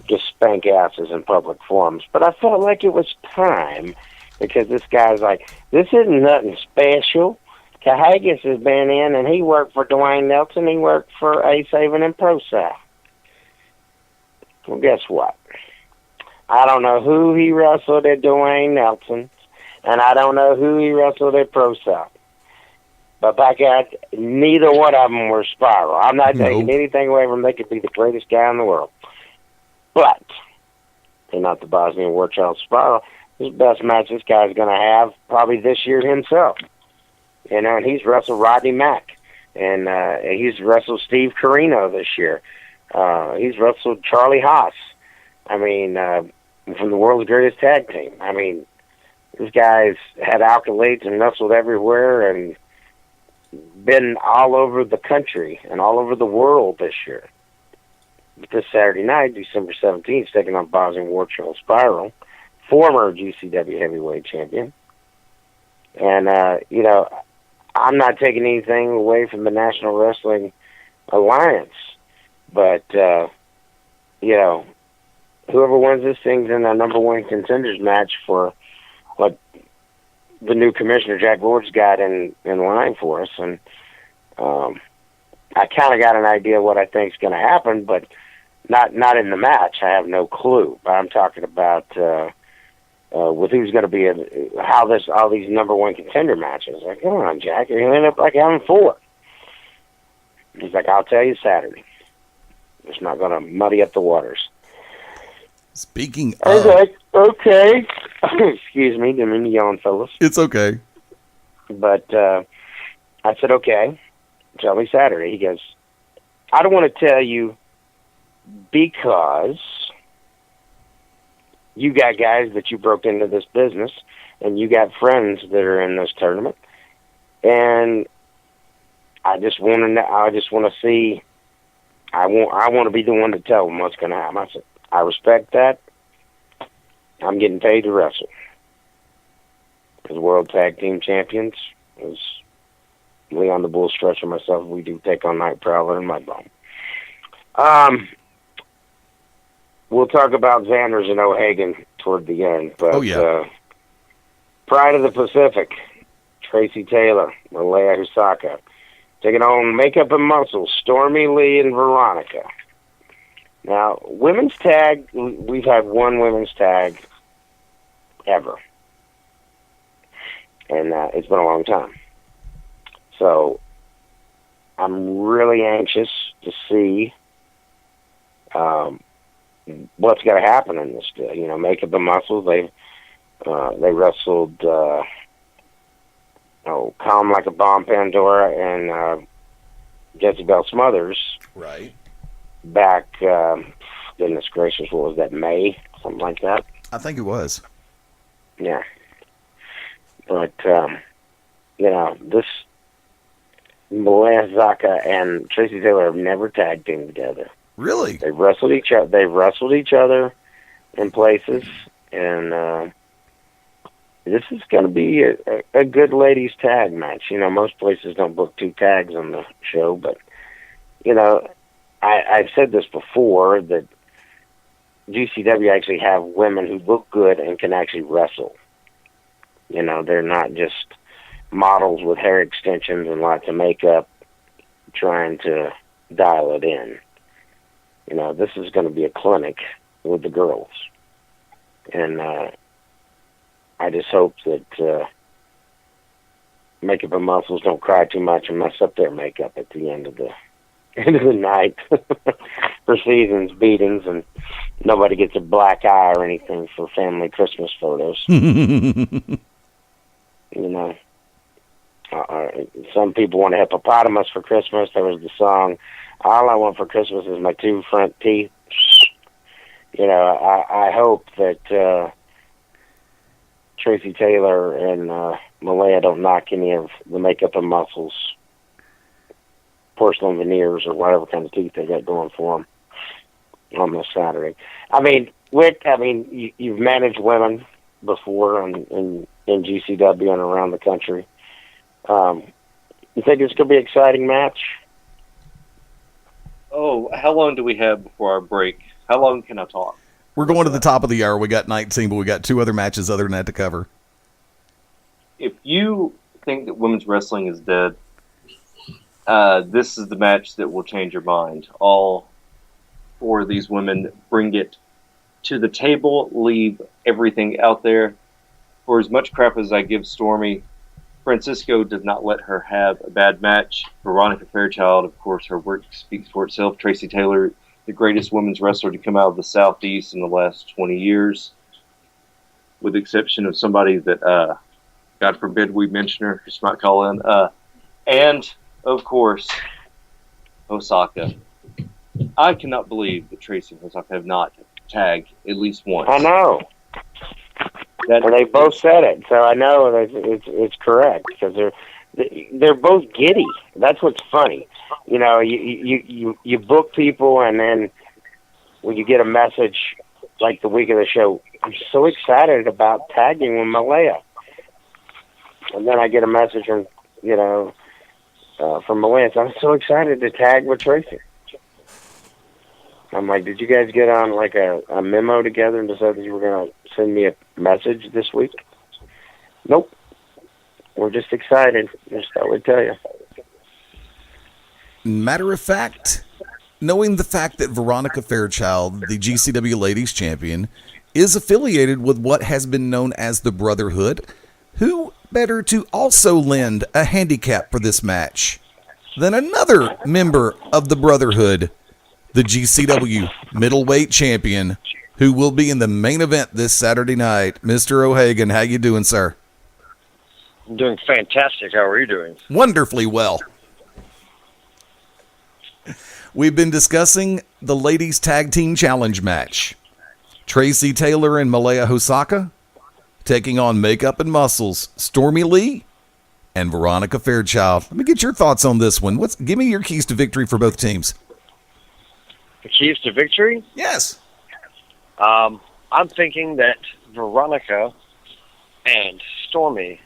just spank asses in public forums, but I felt like it was time because this guy's like, this isn't nothing special. Cahagas has been in, and he worked for Dwayne Nelson. He worked for Ace Haven and Pro South. Well, guess what? I don't know who he wrestled at Dwayne Nelson, and I don't know who he wrestled at Pro South. But back at neither one of them were Spiral. I'm not taking anything away from them. They could be the greatest guy in the world. But they're not the Bosnian War Child Spiral. This is the best match this guy's going to have probably this year himself. You know, and he's wrestled Rodney Mack. And he's wrestled Steve Carino this year. He's wrestled Charlie Haas. I mean, from the world's greatest tag team. I mean, this guy's had accolades and wrestled everywhere and been all over the country and all over the world this year. But this Saturday night, December 17th, taking on Bosnian War Child Spiral, former GCW heavyweight champion. And, I'm not taking anything away from the National Wrestling Alliance, but, whoever wins this thing's in a number one contenders match for what the new commissioner, Jack Lord's, got in line for us. And I kind of got an idea what I think is going to happen, but not in the match. I have no clue. But I'm talking about with who's going to be all these number one contender matches. Like, come on, Jack, you're going to end up like having 4. He's like, I'll tell you Saturday. It's not going to muddy up the waters. Speaking of... Okay. Excuse me, didn't mean to yawn, fellas. It's okay. But I said, okay, tell me Saturday. He goes, I don't want to tell you because you got guys that you broke into this business, and you got friends that are in this tournament, and I just want to see. I want to be the one to tell them what's going to happen. I said, I respect that. I'm getting paid to wrestle. As World Tag Team Champions, as Leon the Bull Stretch and myself, we do take on Night Prowler and Mudbone. We'll talk about Xanders and O'Hagan toward the end, but Pride of the Pacific, Tracy Taylor, Malaya Husaka, taking on Makeup and Muscle, Stormy Lee and Veronica. Now, women's tag, we've had one women's tag ever, and it's been a long time. So I'm really anxious to see what's going to happen in this deal. You know, Makeup and Muscle, they wrestled Calm Like a Bomb Pandora and Jezebel Smothers. Right. Back, goodness gracious, what was that, May? Something like that? I think it was. Yeah. But, this Malaya Husaka and Tracy Taylor have never tag teamed together. Really? They've wrestled each other in places, and this is going to be a good ladies tag match. You know, most places don't book two tags on the show, but I've said this before that GCW actually have women who look good and can actually wrestle. You know, they're not just models with hair extensions and lots of makeup trying to dial it in. You know, this is going to be a clinic with the girls. And I just hope that Makeup and Muscles don't cry too much and mess up their makeup at the end of the night for season's beatings, and nobody gets a black eye or anything for family Christmas photos. Some people want a hippopotamus for Christmas. There was the song, All I Want for Christmas Is My Two Front Teeth. I hope that Tracy Taylor and Malaya don't knock any of the Makeup and Muscles porcelain veneers or whatever kind of teeth they got going for them on this Saturday. I mean, Wick, you've managed women before in GCW and around the country. You think it's going to be an exciting match? Oh, how long do we have before our break? How long can I talk? We're going to the top of the hour. We got 19, but we got two other matches other than that to cover. If you think that women's wrestling is dead, this is the match that will change your mind. All four of these women bring it to the table, leave everything out there. For as much crap as I give Stormy, Francisco does not let her have a bad match. Veronica Fairchild, of course, her work speaks for itself. Tracy Taylor, the greatest women's wrestler to come out of the Southeast in the last 20 years, with the exception of somebody that, God forbid we mention her, just might call in. And, of course, Osaka. I cannot believe that Tracy and Osaka have not tagged at least once. I know. And they both said it, so I know it's correct, because they're both giddy. That's what's funny. You know, you book people, and then when you get a message like the week of the show, I'm so excited about tagging with Malaya. And then I get a message from Malaya. So I'm so excited to tag with Tracy. I'm like, did you guys get on like a memo together and decide that you were going to send me a message this week? Nope. We're just excited. Just thought we'd tell you. Matter of fact, knowing the fact that Veronica Fairchild, the GCW Ladies Champion, is affiliated with what has been known as the Brotherhood, who better to also lend a handicap for this match than another member of the Brotherhood, the GCW Middleweight Champion, who will be in the main event this Saturday night. Mr. O'Hagan, how you doing, sir? I'm doing fantastic. How are you doing? Wonderfully well. We've been discussing the Ladies Tag Team Challenge match. Tracy Taylor and Malaya Husaka taking on Makeup and Muscles, Stormy Lee and Veronica Fairchild. Let me get your thoughts on this one. Give me your keys to victory for both teams. The keys to victory? Yes. I'm thinking that Veronica and Stormy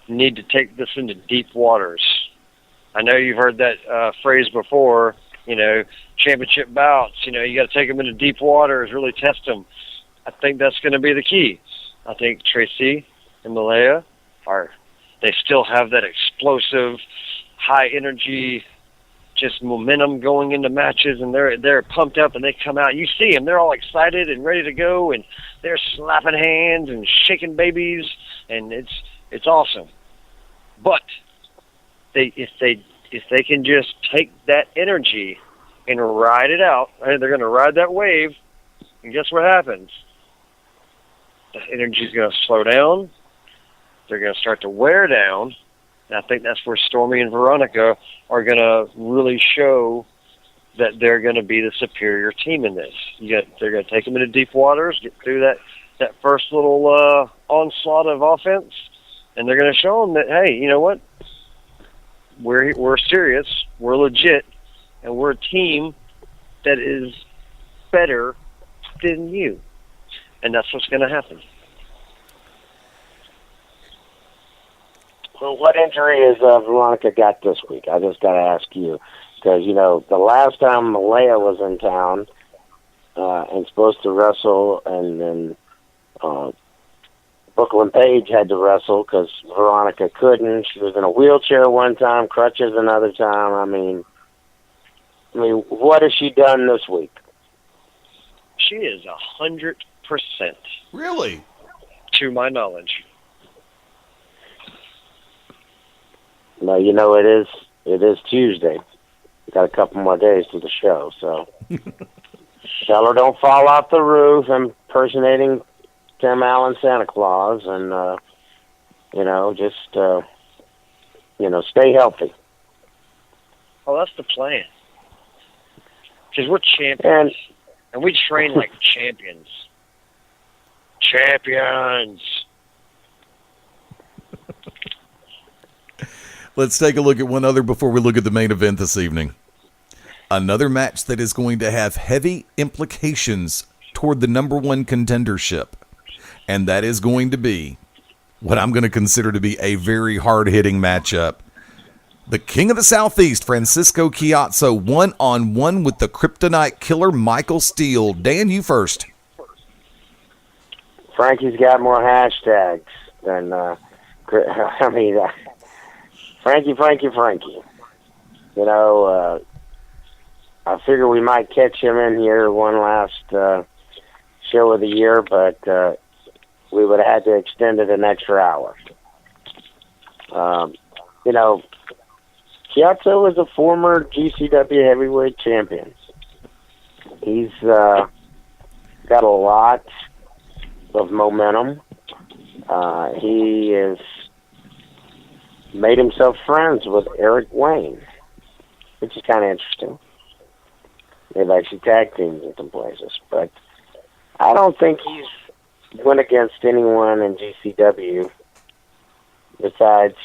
need to take this into deep waters I know you've heard that phrase before, championship bouts, you got to take them into deep waters, really test them. I think that's going to be the key. I think Tracy and Malaya they still have that explosive, high energy, just momentum going into matches, and they're pumped up, and they come out. You see them; they're all excited and ready to go, and they're slapping hands and shaking babies, and it's awesome. But if they can just take that energy and ride it out, they're going to ride that wave, and guess what happens? The energy's going to slow down. They're going to start to wear down. And I think that's where Stormy and Veronica are going to really show that they're going to be the superior team in this. They're going to take them into deep waters, get through that first little onslaught of offense, and they're going to show them that, hey, you know what? We're serious, we're legit, and we're a team that is better than you. And that's what's going to happen. Well, what injury has Veronica got this week? I just got to ask you. Because, the last time Malaya was in town and supposed to wrestle, and then Brooklyn Page had to wrestle because Veronica couldn't. She was in a wheelchair one time, crutches another time. I mean, what has she done this week? She is 100%. Really? To my knowledge. No, it is Tuesday. Got a couple more days to the show, so tell her don't fall off the roof impersonating Tim Allen Santa Claus, and just stay healthy. Oh, that's the plan. Because we're champions, and we train like champions. Champions. Let's take a look at one other before we look at the main event this evening. Another match that is going to have heavy implications toward the number one contendership. And that is going to be what I'm going to consider to be a very hard-hitting matchup. The King of the Southeast, Francisco Chiazzo, one-on-one with the Kryptonite Killer, Michael Steele. Dan, you first. Frankie's got more hashtags than, Frankie. I figure we might catch him in here one last show of the year, but we would have had to extend it an extra hour. Chiazzo is a former GCW heavyweight champion. He's got a lot of momentum. He has made himself friends with Eric Wayne, which is kind of interesting. They've actually tag teamed in some places, but I don't think he's went against anyone in GCW besides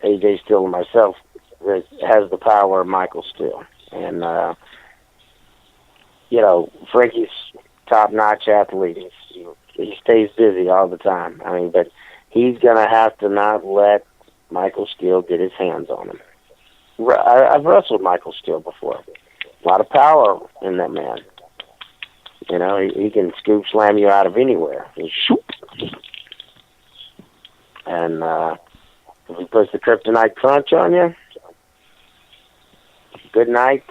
AJ Steele and myself that has the power of Michael Steele. And, Frankie's top-notch athlete. He stays busy all the time. But he's going to have to not let Michael Steele get his hands on him. I've wrestled Michael Steele before. A lot of power in that man. He can scoop slam you out of anywhere. And if he puts the kryptonite crunch on you, good night.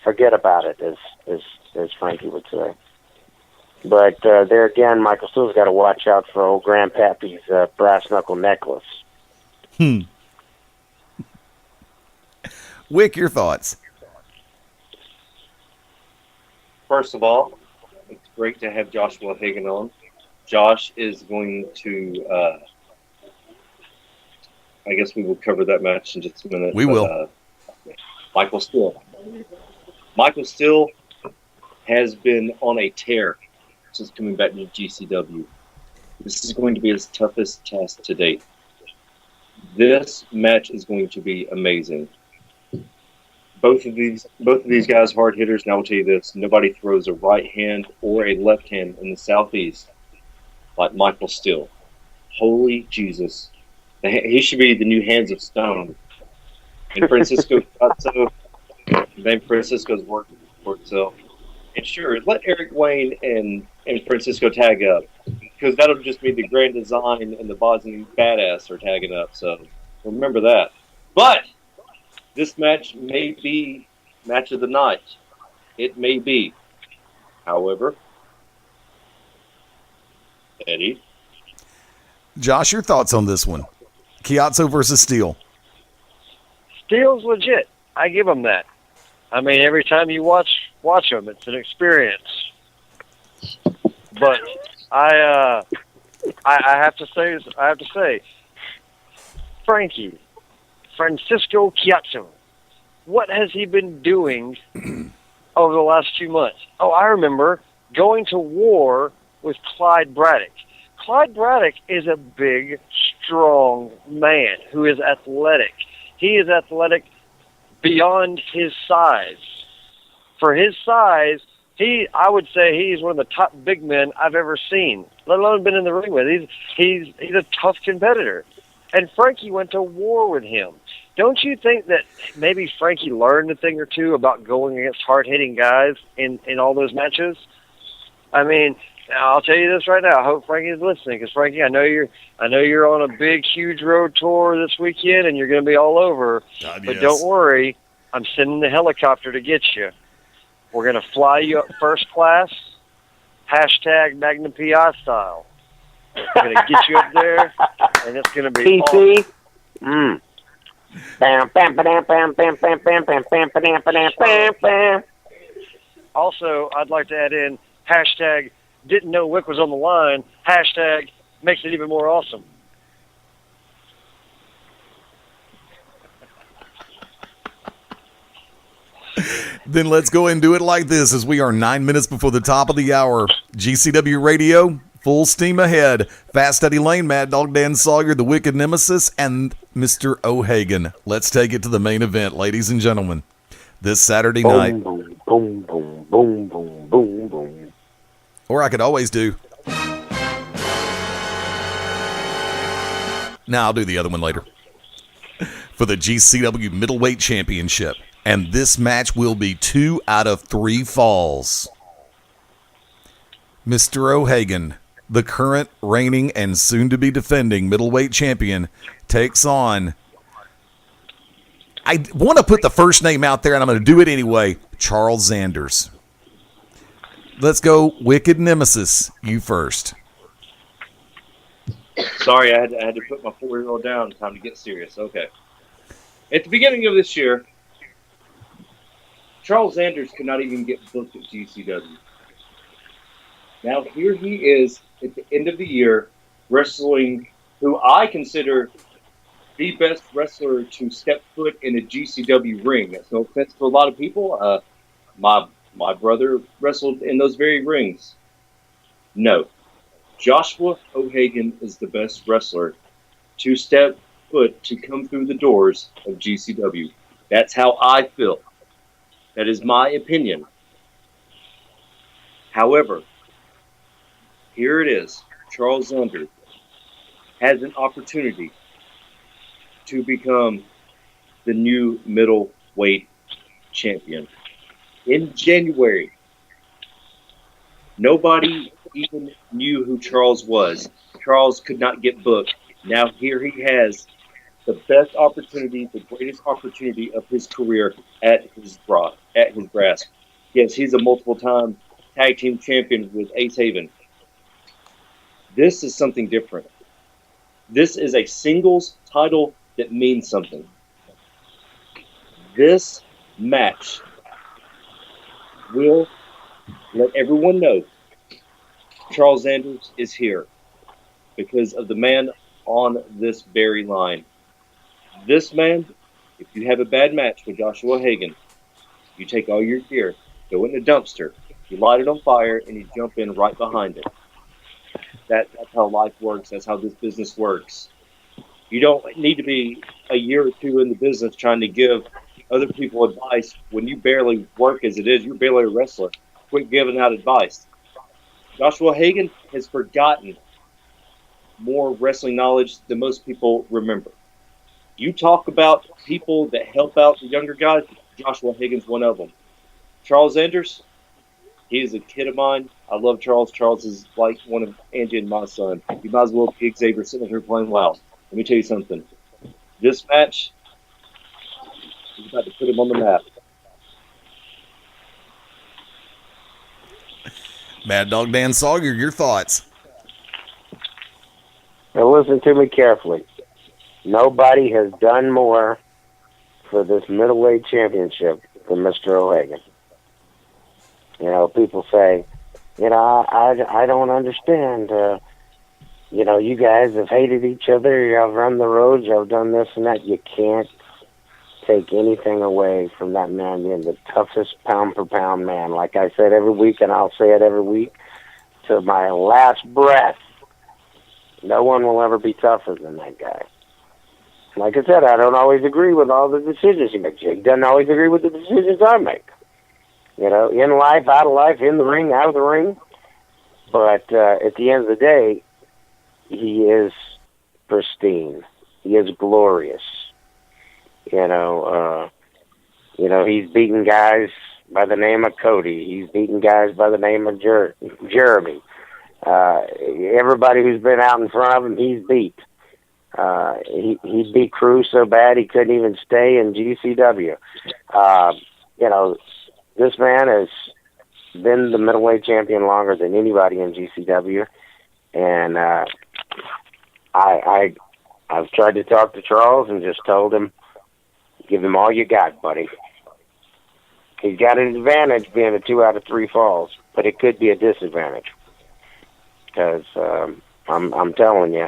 Forget about it, as Frankie would say. But there again, Michael Steele's got to watch out for old Grandpappy's brass knuckle necklace. Wick, your thoughts? First of all, it's great to have Joshua Hagan on. Josh is going to, I guess we will cover that match in just a minute. We will. Michael Steele. Michael Steele has been on a tear since coming back to GCW. This is going to be his toughest test to date. This match is going to be amazing. Both of these guys hard hitters, and I will tell you this, nobody throws a right hand or a left hand in the Southeast like Michael Steele. Holy Jesus. He should be the new Hands of Stone. And Francisco named Francisco's work for itself. And sure, let Eric Wayne and Francisco tag up, because that'll just be the Grand Design and the Bosnian Badass are tagging up. So remember that. But this match may be match of the night. It may be. However, Eddie, Josh, your thoughts on this one? Chiazzo versus Steele. Steele's legit. I give him that. I mean, every time you watch them, it's an experience. But I have to say, Francisco Chiazzo, what has he been doing over the last few months? Oh, I remember going to war with Clyde Braddock. Clyde Braddock is a big, strong man who is athletic. He is athletic beyond his size. For his size, I would say he's one of the top big men I've ever seen, let alone been in the ring with. He's a tough competitor. And Frankie went to war with him. Don't you think that maybe Frankie learned a thing or two about going against hard-hitting guys in all those matches? I mean, I'll tell you this right now. I hope Frankie's listening, because Frankie, I know you're on a big, huge road tour this weekend, and you're going to be all over. God, but yes. Don't worry, I'm sending the helicopter to get you. We're going to fly you up first class, hashtag Magnum PI style. We're going to get you up there, and it's going to be PC. awesome. Bam, bam, bam, bam, bam, bam, bam, bam, bam, bam, bam, bam, bam. Also, I'd like to add in hashtag didn't know Wick was on the line, hashtag makes it even more awesome. Then let's go and do it like this, as we are 9 minutes before the top of the hour. GCW Radio, full steam ahead. Fast Eddie Lane, Mad Dog Dan Sawyer, the Wicked Nemesis, and Mr. O'Hagan. Let's take it to the main event, ladies and gentlemen. This Saturday night. Boom, boom, boom, boom, boom, boom, boom. Or I could always do. Now I'll do the other one later. For the GCW Middleweight Championship. And this match will be 2 out of 3 falls. Mr. O'Hagan, the current reigning and soon-to-be defending middleweight champion, takes on... I want to put the first name out there, and I'm going to do it anyway. Charles Zanders. Let's go, Wicked Nemesis. You first. sorry, I had to put my 4-year-old down. Time to get serious. Okay. At the beginning of this year, Charles Zanders could not even get booked at GCW. Now here he is at the end of the year wrestling who I consider the best wrestler to step foot in a GCW ring. That's no offense to a lot of people. My brother wrestled in those very rings. No. Joshua O'Hagan is the best wrestler to step foot to come through the doors of GCW. That's how I feel. That is my opinion. However, here it is. Charles Zanders has an opportunity to become the new middleweight champion. In January, nobody even knew who Charles was. Charles could not get booked. Now here he has the best opportunity, the greatest opportunity of his career at his grasp. Yes, he's a multiple-time tag team champion with Ace Haven. This is something different. This is a singles title that means something. This match will let everyone know Charles Zanders is here because of the man on this very line. This man, if you have a bad match with Joshua O'Hagan, you take all your gear, go in the dumpster, you light it on fire, and you jump in right behind it. That's how life works. That's how this business works. You don't need to be a year or two in the business trying to give other people advice when you barely work as it is. You're barely a wrestler. Quit giving out advice. Joshua O'Hagan has forgotten more wrestling knowledge than most people remember. You talk about people that help out the younger guys. Joshua Higgins, one of them. Charles Anders, he is a kid of mine. I love Charles. Charles is like one of Angie and my son. You might as well be Xavier sitting here playing loud. Let me tell you something. This match is about to put him on the map. Mad Dog Dan Sawyer, your thoughts? Now listen to me carefully. Nobody has done more for this middleweight championship than Mr. O'Hagan. You know, people say, you know, I don't understand. You know, you guys have hated each other. Y'all run the roads. Y'all done this and that. You can't take anything away from that man being the toughest pound-for-pound man. Like I said every week, and I'll say it every week, to my last breath, no one will ever be tougher than that guy. Like I said, I don't always agree with all the decisions he makes. He doesn't always agree with the decisions I make. You know, in life, out of life, in the ring, out of the ring. But at the end of the day, he is pristine. He is glorious. You know, he's beaten guys by the name of Cody. He's beaten guys by the name of Jeremy. Everybody who's been out in front of him, he's beat. He beat Cruz so bad he couldn't even stay in GCW. You know, this man has been the middleweight champion longer than anybody in GCW, and I've tried to talk to Charles and just told him, give him all you got, buddy. He's got an advantage being a 2 out of 3 falls, but it could be a disadvantage. Because I'm telling you,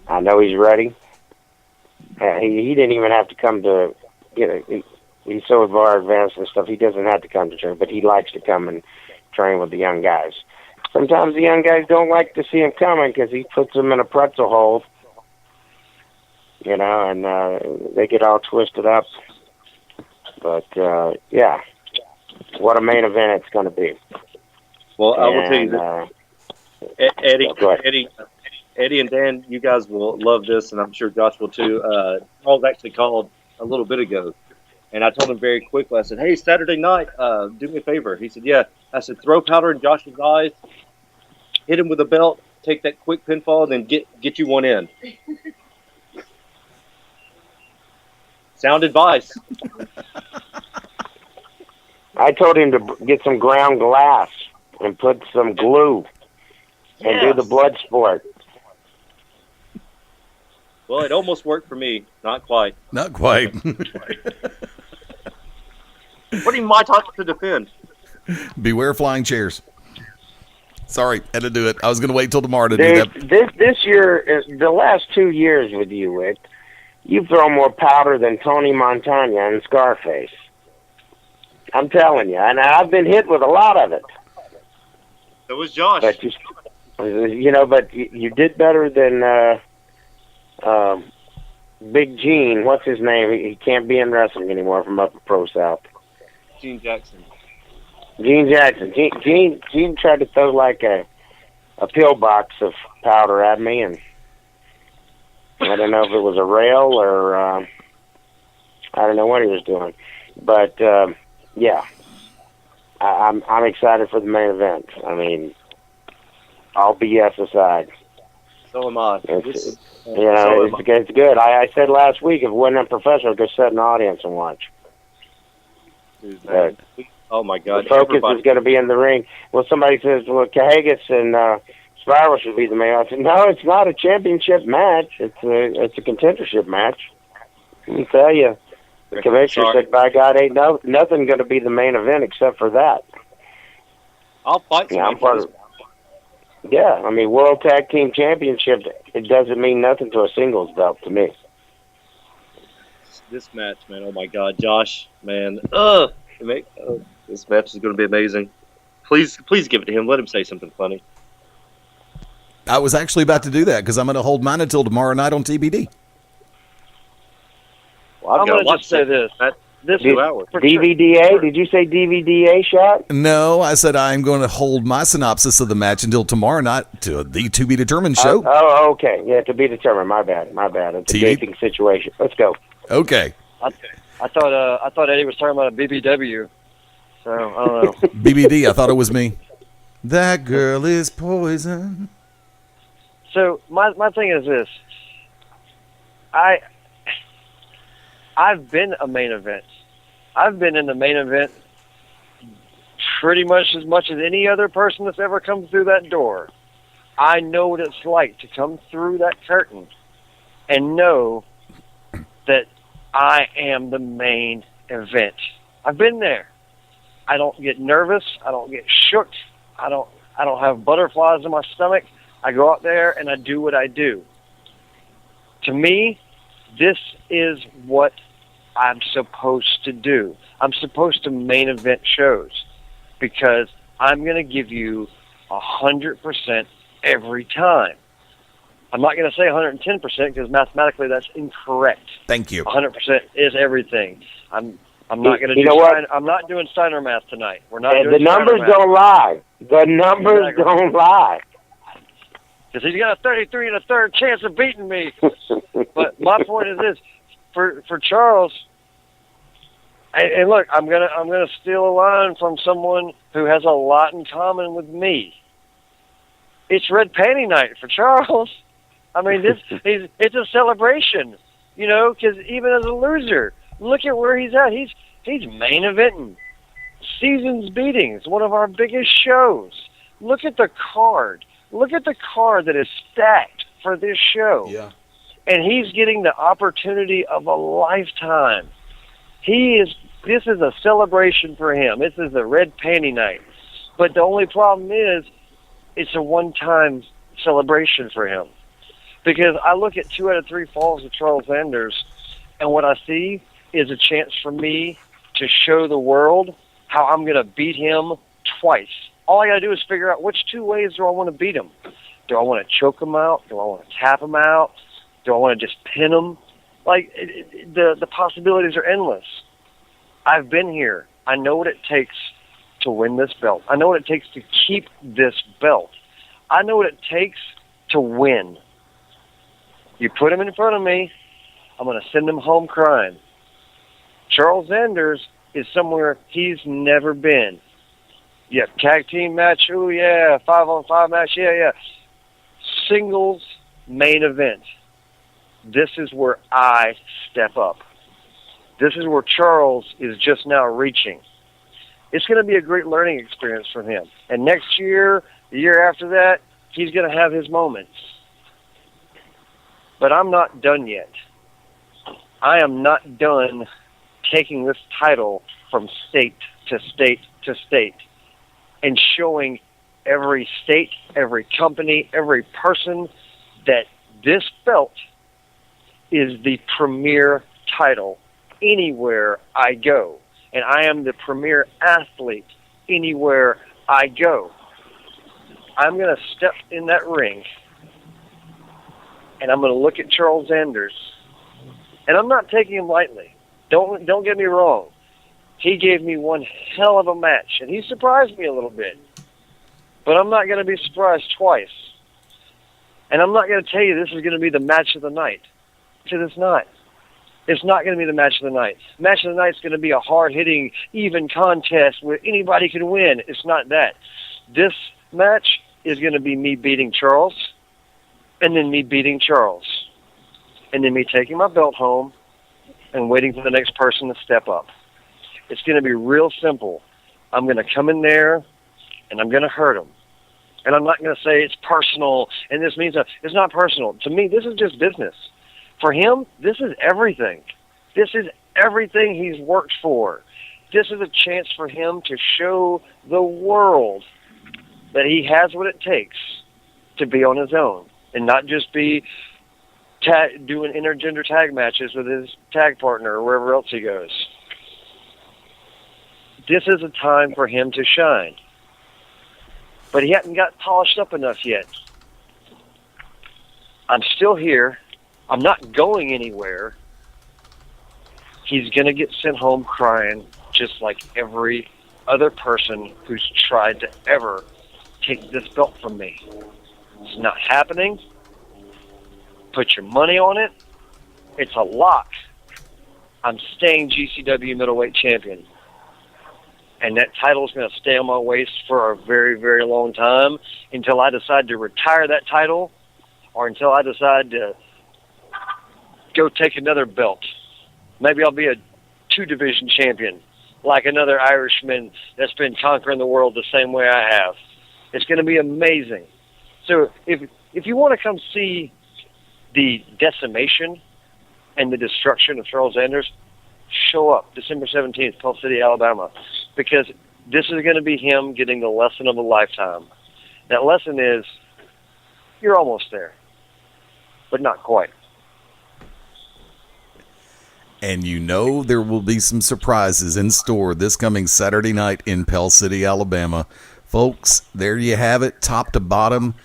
I know he's ready. He didn't even have to come to, you know, he's so far advanced and stuff, he doesn't have to come to train, but he likes to come and train with the young guys. Sometimes the young guys don't like to see him coming because he puts them in a pretzel hole, you know, and they get all twisted up. But, yeah, what a main event it's going to be. Well, I will tell you that, Eddie and Dan, you guys will love this, and I'm sure Josh will too. Charles actually called a little bit ago, and I told him very quickly, I said, hey, Saturday night, do me a favor. He said, yeah. I said, throw powder in Josh's eyes, hit him with a belt, take that quick pinfall, and then get you one in. Sound advice. I told him to get some ground glass and put some glue and do the blood sport. Well, it almost worked for me. Not quite. Not quite. What do you my talk to defend? Beware flying chairs. Sorry, had to do it. I was going to wait till tomorrow to do that. This year, the last 2 years with you, Wick, you've thrown more powder than Tony Montana and Scarface. I'm telling you, and I've been hit with a lot of it. So was Josh. But you know, but you did better than Big Gene. What's his name? He can't be in wrestling anymore from up at Pro South. Gene Jackson. Gene Jackson. Gene tried to throw like a pillbox of powder at me, and I don't know if it was a rail or I don't know what he was doing, but yeah, I'm excited for the main event. I mean, all BS aside, so am I. It's good. I said last week, if it wasn't a professional, just sit in the audience and watch. Dude, oh my God! The focus is going to be in the ring. Well, somebody says, "Well, Cahagas and Spiral should be the main." I said, "No, it's not a championship match. It's a contendership match." Let me tell you, the commissioner said, "By God, ain't nothing going to be the main event except for that." I'll fight. Yeah, I mean, World Tag Team Championship. It doesn't mean nothing to a singles belt to me. This match, man. Oh my God, Josh, man. This match is going to be amazing. Please give it to him. Let him say something funny. I was actually about to do that because I'm going to hold mine until tomorrow night on TBD. Well, I'm going to just say this. this is 2 hours. DVDA? Did you say DVDA shot? No, I said I'm going to hold my synopsis of the match until tomorrow night to the To Be Determined show. Oh, okay. Yeah, to be determined. My bad. It's a gaping situation. Let's go. Okay. I thought Eddie was talking about a BBW. So I don't know. BBD. I thought it was me. That girl is poison. So my thing is this. I've been a main event. I've been in the main event pretty much as any other person that's ever come through that door. I know what it's like to come through that curtain and know that I am the main event. I've been there. I don't get nervous. I don't get shook. I don't have butterflies in my stomach. I go out there and I do what I do. To me, this is what I'm supposed to do. I'm supposed to main event shows because I'm going to give you 100% every time. I'm not going to say 110% because mathematically that's incorrect. Thank you. 100% is everything. I'm not going to You know what? I'm not doing Steiner math tonight. We're not And doing the numbers Steiner math. don't lie. The numbers don't lie. Because he's got a 33 and a third chance of beating me. But my point is this: for Charles, and look, I'm gonna steal a line from someone who has a lot in common with me. It's red panty night for Charles. I mean, it's a celebration, you know. Because even as a loser, look at where he's at. He's main eventing. Seasons Beatings, one of our biggest shows. Look at the card. Look at the card that is stacked for this show. Yeah. And he's getting the opportunity of a lifetime. This is a celebration for him. This is a red panty night. But the only problem is it's a one-time celebration for him. Because I look at 2 out of 3 falls of Charles Sanders, and what I see is a chance for me to show the world how I'm going to beat him twice. All I got to do is figure out which 2 ways do I want to beat him. Do I want to choke him out? Do I want to tap him out? Do I want to just pin him? Like, the possibilities are endless. I've been here. I know what it takes to win this belt. I know what it takes to keep this belt. I know what it takes to win. You put him in front of me, I'm going to send him home crying. Charles Sanders is somewhere he's never been. Yeah, tag team match, oh yeah, 5-on-5 match, yeah. Singles main event. This is where I step up. This is where Charles is just now reaching. It's going to be a great learning experience for him. And next year, the year after that, he's going to have his moments. But I'm not done yet. I am not done taking this title from state to state to state and showing every state, every company, every person that this belt is the premier title anywhere I go. And I am the premier athlete anywhere I go. I'm going to step in that ring, and I'm going to look at Charles Sanders, and I'm not taking him lightly. Don't get me wrong. He gave me one hell of a match, and he surprised me a little bit. But I'm not going to be surprised twice. And I'm not going to tell you this is going to be the match of the night, because it's not. It's not going to be the match of the night. Match of the night is going to be a hard-hitting, even contest where anybody can win. It's not that. This match is going to be me beating Charles, and then me beating Charles, and then me taking my belt home and waiting for the next person to step up. It's going to be real simple. I'm going to come in there, and I'm going to hurt him. And I'm not going to say it's personal, and this means that. It's not personal. To me, this is just business. For him, this is everything. This is everything he's worked for. This is a chance for him to show the world that he has what it takes to be on his own and not just be doing intergender tag matches with his tag partner or wherever else he goes. This is a time for him to shine. But he hasn't got polished up enough yet. I'm still here. I'm not going anywhere. he's going to get sent home crying just like every other person who's tried to ever take this belt from me. It's not happening. Put your money on it. It's a lock. I'm staying GCW middleweight champion. And that title is going to stay on my waist for a very, very long time until I decide to retire that title or until I decide to go take another belt. Maybe I'll be a 2-division champion, like another Irishman that's been conquering the world the same way I have. It's going to be amazing. So if you want to come see the decimation and the destruction of Charles Anders, show up December 17th, Pell City, Alabama, because this is going to be him getting the lesson of a lifetime. That lesson is you're almost there, but not quite. And you know there will be some surprises in store this coming Saturday night in Pell City, Alabama. Folks, there you have it, top to bottom,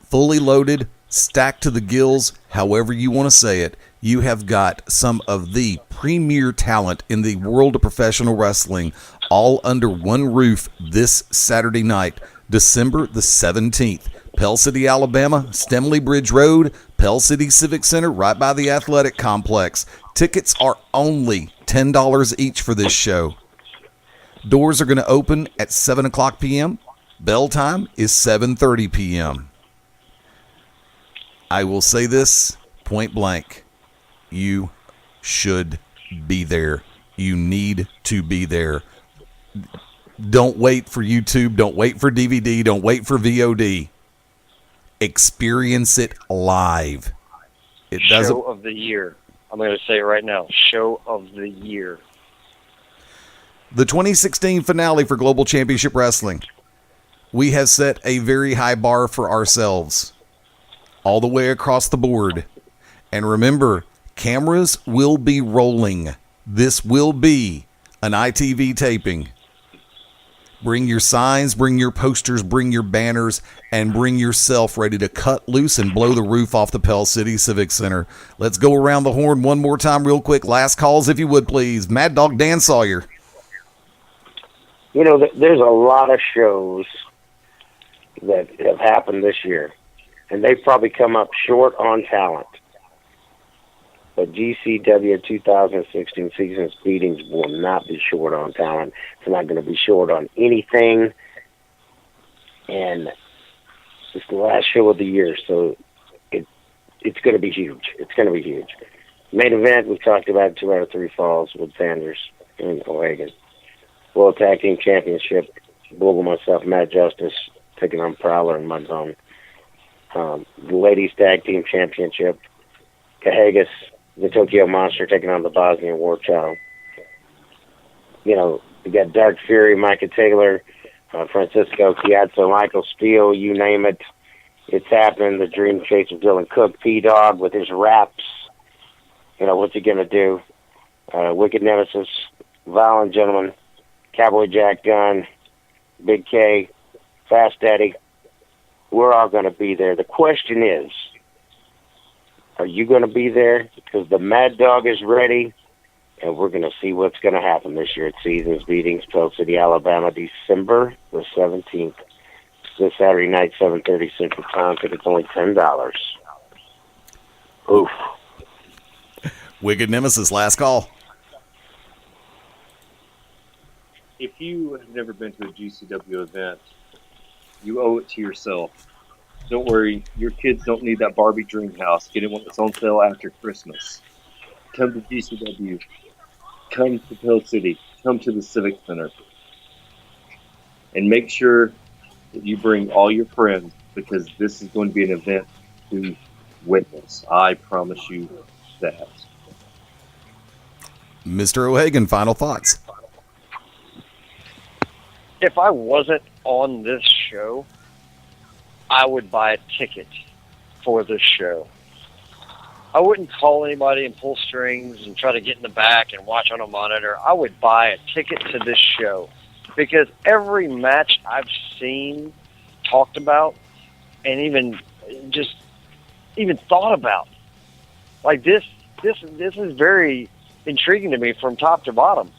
fully loaded, stacked to the gills, however you want to say it. You have got some of the premier talent in the world of professional wrestling all under one roof this Saturday night, December the 17th. Pell City, Alabama, Stemley Bridge Road, Pell City Civic Center, right by the athletic complex. Tickets are only $10 each for this show. Doors are going to open at 7 o'clock p.m. Bell time is 7:30 p.m. I will say this point blank. You should be there. You need to be there. Don't wait for YouTube. Don't wait for DVD. Don't wait for VOD. Experience it live. It doesn't. Show of the year. I'm going to say it right now. Show of the year. The 2016 finale for Global Championship Wrestling. We have set a very high bar for ourselves all the way across the board. And remember, cameras will be rolling. This will be an ITV taping. Bring your signs, bring your posters, bring your banners, and bring yourself ready to cut loose and blow the roof off the Pell City Civic Center. Let's go around the horn one more time real quick. Last calls, if you would, please. Mad Dog Dan Sawyer. You know, there's a lot of shows that have happened this year, and they've probably come up short on talent. But GCW 2016 Seasons Beatings will not be short on talent. It's not going to be short on anything. And it's the last show of the year, so it's going to be huge. It's going to be huge. Main event, we talked about 2 out of 3 falls with Sanders and O'Hagan. World Tag Team Championship, Bull and myself, Matt Justice, taking on Prowler and Mudbone. The Ladies Tag Team Championship, Cahagas, the Tokyo Monster, taking on the Bosnian War Child. You know, we got Dark Fury, Micah Taylor, Francisco Chiazzo, Michael Steele, you name it. It's happening. The Dream Chase of Dylan Cook, P-Dog with his raps. You know, what's he going to do? Wicked Nemesis, Violent Gentleman, Cowboy Jack Gunn, Big K, Fast Eddie. We're all going to be there. The question is, are you going to be there? Because the Mad Dog is ready, and we're going to see what's going to happen this year at Seasons Beatings, Pell City, Alabama, December the 17th. This Saturday night, 7:30 Central Time. Tickets only $10. Oof. Wicked Nemesis, last call. If you have never been to a GCW event, you owe it to yourself. Don't worry, your kids don't need that Barbie dream house. Get it when it's on sale after Christmas. Come to GCW. Come to Pell City. Come to the Civic Center. And make sure that you bring all your friends, because this is going to be an event to witness. I promise you that. Mr. O'Hagan, final thoughts. If I wasn't on this show, I would buy a ticket for this show. I wouldn't call anybody and pull strings and try to get in the back and watch on a monitor. I would buy a ticket to this show, because every match I've seen, talked about, and even thought about, like this is very intriguing to me from top to bottom.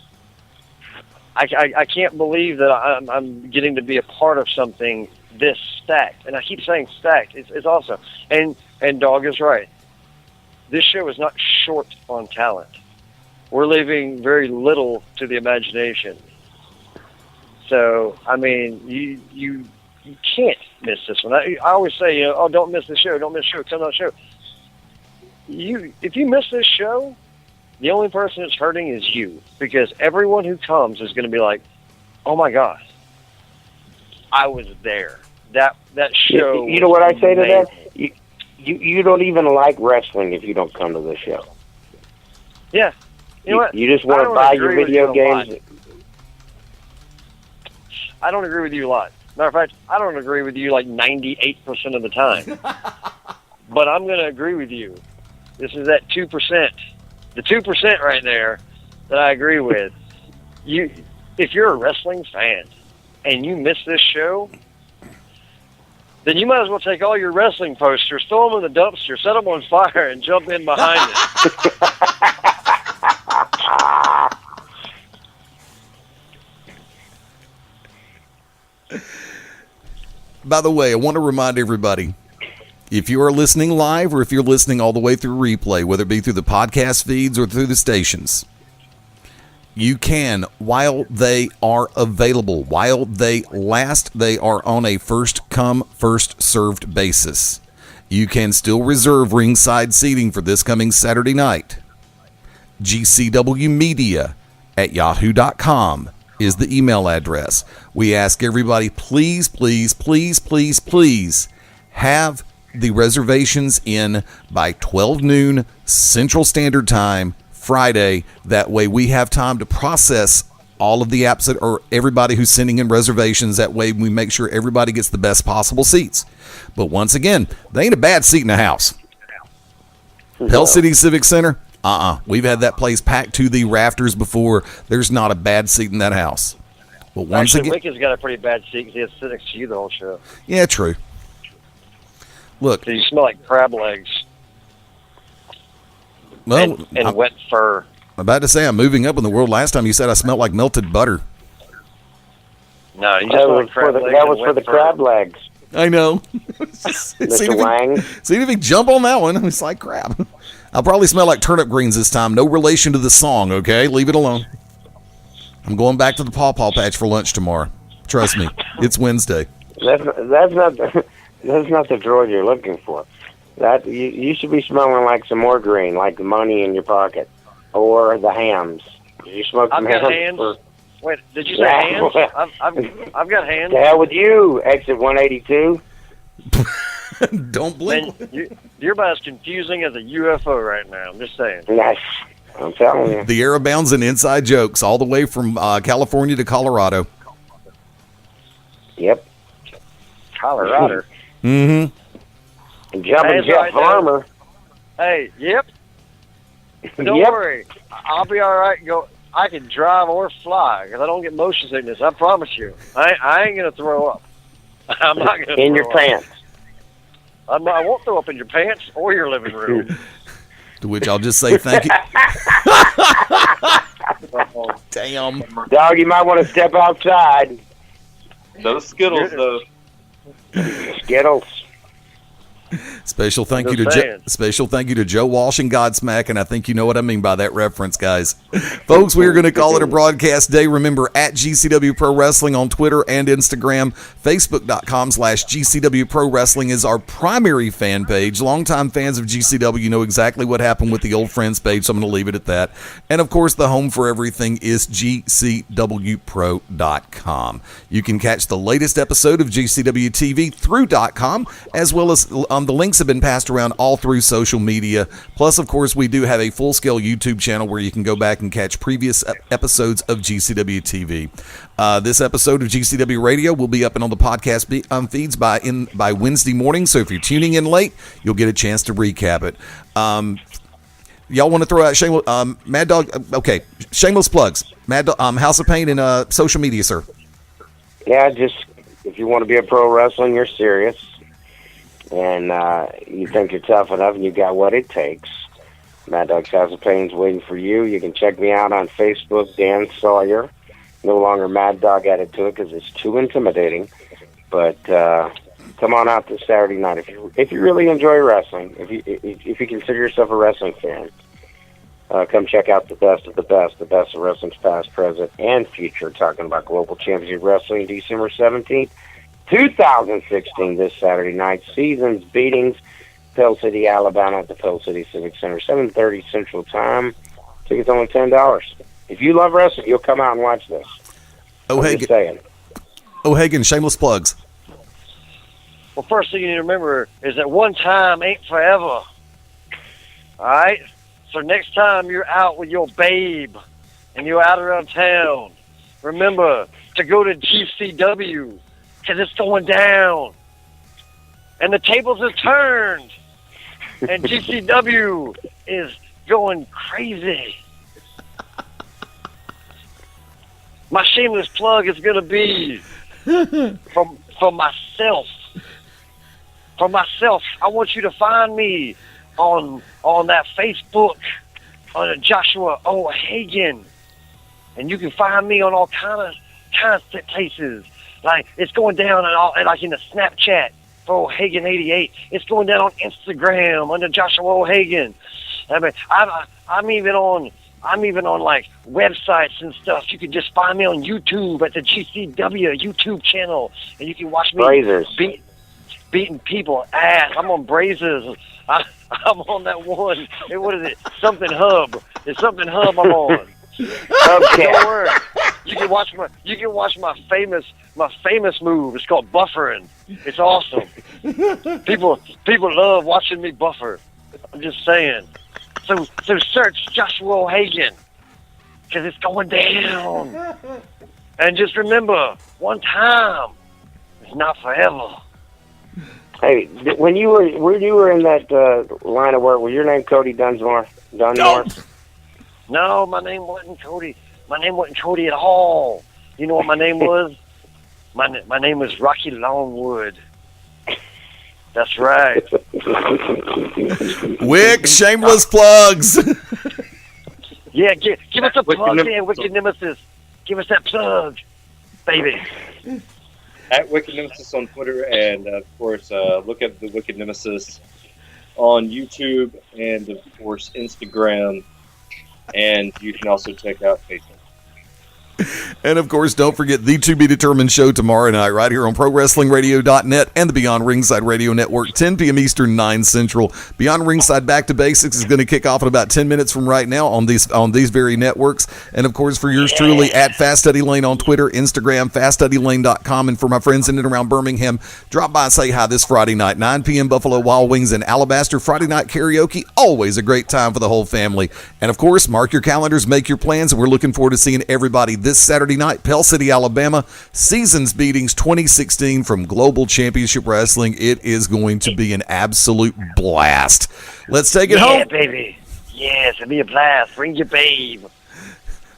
I can't believe that I'm getting to be a part of something this stacked. And I keep saying stacked. It's awesome. And Dog is right. This show is not short on talent. We're leaving very little to the imagination. So, I mean, you can't miss this one. I always say, don't miss the show. Don't miss the show. Come on the show. If you miss this show, the only person that's hurting is you, because everyone who comes is going to be like, "Oh my God, I was there." That show. You know what I say to amazing. that? You don't even like wrestling if you don't come to the show. Yeah. You know what? You just want to buy your video games. I don't agree with you a lot. Matter of fact, I don't agree with you like 98% of the time. But I'm going to agree with you. This is that 2%. The 2% right there that I agree with. If you're a wrestling fan and you miss this show, then you might as well take all your wrestling posters, throw them in the dumpster, set them on fire, and jump in behind it. By the way, I want to remind everybody, if you are listening live or if you're listening all the way through replay, whether it be through the podcast feeds or through the stations, you can, while they are available, while they last, they are on a first-come, first-served basis. You can still reserve ringside seating for this coming Saturday night. GCWmedia@yahoo.com is the email address. We ask everybody, please, please, please, please, please have the reservations in by 12 noon Central Standard Time Friday. That way we have time to process all of the apps or everybody who's sending in reservations. That way we make sure everybody gets the best possible seats. But once again, they ain't a bad seat in the house. Pell City Civic Center, we've had that place packed to the rafters before. There's not a bad seat in that house. But once Actually, again, Wicked's got a pretty bad seat because he has to sit next to you the whole show. Yeah, true. Look, So you smell like crab legs well, and wet fur. I'm about to say I'm moving up in the world. Last time you said I smelled like melted butter. No, you just That smell was like crab legs. that was and for the wet fur. crab legs. I know. Mr. Wang. See if he jump on that one. It's like crap. I'll probably smell like turnip greens this time. No relation to the song, okay? Leave it alone. I'm going back to the Paw Paw Patch for lunch tomorrow. Trust me. It's Wednesday. That's not the droid you're looking for. That you should be smelling like some more green, like the money in your pocket, or the hams. Did you smoke I've some got hams? hands. Wait, did you say hands? I've got hands. To hell with you, exit 182. Don't blink. Man, you're about as confusing as a UFO right now. I'm just saying. Yes, I'm telling you. The air abounds in inside jokes all the way from California to Colorado. Yep. Colorado. Mm-hmm. Jumping Hands Jeff right there. Farmer. Hey, yep. Don't Yep. worry. I'll be all right. I can drive or fly because I don't get motion sickness. I promise you. I ain't gonna throw up. I'm not gonna In throw your up. pants. I won't throw up in your pants or your living room. To which I'll just say thank you. Damn. Dog, you might want to step outside. Those Skittles, though. Skittles. Special thank you Just to saying. special thank you to Joe Walsh and Godsmack, and I think you know what I mean by that reference, guys. Folks, we are going to call it a broadcast day. Remember, at GCW Pro Wrestling on Twitter and Instagram. Facebook.com/GCW Pro Wrestling is our primary fan page. Longtime fans of GCW know exactly what happened with the old friends page, so I'm going to leave it at that. And of course, the home for everything is GCWPro.com. You can catch the latest episode of GCW TV through .com, as well as the links have been passed around all through social media. Plus, of course, we do have a full-scale YouTube channel where you can go back and catch previous episodes of GCW TV. This episode of GCW Radio will be up and on the podcast feeds by Wednesday morning. So if you're tuning in late, you'll get a chance to recap it. Y'all want to throw out shameless, Mad Dog? Okay, shameless plugs. Mad Dog, House of Pain and social media, sir. Yeah, just if you want to be a pro wrestling, you're serious, and you think you're tough enough and you got what it takes, Mad Dog's House of Pain's waiting for you. You can check me out on Facebook, Dan Sawyer. No longer Mad Dog added to it because it's too intimidating. But come on out this Saturday night if you really enjoy wrestling. If you consider yourself a wrestling fan, come check out the best of wrestling's past, present, and future. Talking about Global Championship Wrestling, December 17th, 2016. This Saturday night. Seasons beatings. Pell City, Alabama at the Pell City Civic Center, 7:30 Central Time. Tickets only $10. If you love wrestling, you'll come out and watch this. O'Hagan, shameless plugs. Well, first thing you need to remember is that one time ain't forever. All right? So next time you're out with your babe and you're out around town, remember to go to GCW because it's going down. And the tables have turned. And GCW is going crazy. My shameless plug is going to be for myself. For myself, I want you to find me on that Facebook under Joshua O'Hagan. And you can find me on all kinds of places. Like, it's going down like in the Snapchat. O'Hagan 88. It's going down on Instagram under Joshua O'Hagan. I mean, I'm even on like websites and stuff. You can just find me on YouTube at the GCW YouTube channel, and you can watch me beating people ass. I'm on Brazers. I'm on that one. Hey, what is it? Something Hub. It's Something Hub I'm on. Okay. Don't worry. You can watch my famous move. It's called buffering. It's awesome. People love watching me buffer. I'm just saying. So search Joshua O'Hagan because it's going down. And just remember, one time is not forever. Hey, when you were in that line of work, was your name Cody Dunmore? No, my name wasn't Cody. My name wasn't Cody at all. You know what my name was? My name was Rocky Longwood. That's right. Wick, shameless plugs. Yeah, give us a plug there, Wicked Nemesis. Give us that plug, baby. At Wicked Nemesis on Twitter, and of course, look at the Wicked Nemesis on YouTube, and of course, Instagram. And you can also check out Facebook. And, of course, don't forget the To Be Determined show tomorrow night right here on ProWrestlingRadio.net and the Beyond Ringside Radio Network, 10 p.m. Eastern, 9 Central. Beyond Ringside Back to Basics is going to kick off in about 10 minutes from right now on these very networks. And, of course, for yours truly, at Fast Study Lane on Twitter, Instagram, FastStudyLane.com. And for my friends in and around Birmingham, drop by and say hi this Friday night, 9 p.m. Buffalo Wild Wings in Alabaster. Friday night karaoke, always a great time for the whole family. And, of course, mark your calendars, make your plans, and we're looking forward to seeing everybody this Saturday night, Pell City, Alabama, Seasons Beatings 2016 from Global Championship Wrestling. It is going to be an absolute blast. Let's take it home. Yeah, baby. Yes, it'll be a blast. Bring your babe. I'm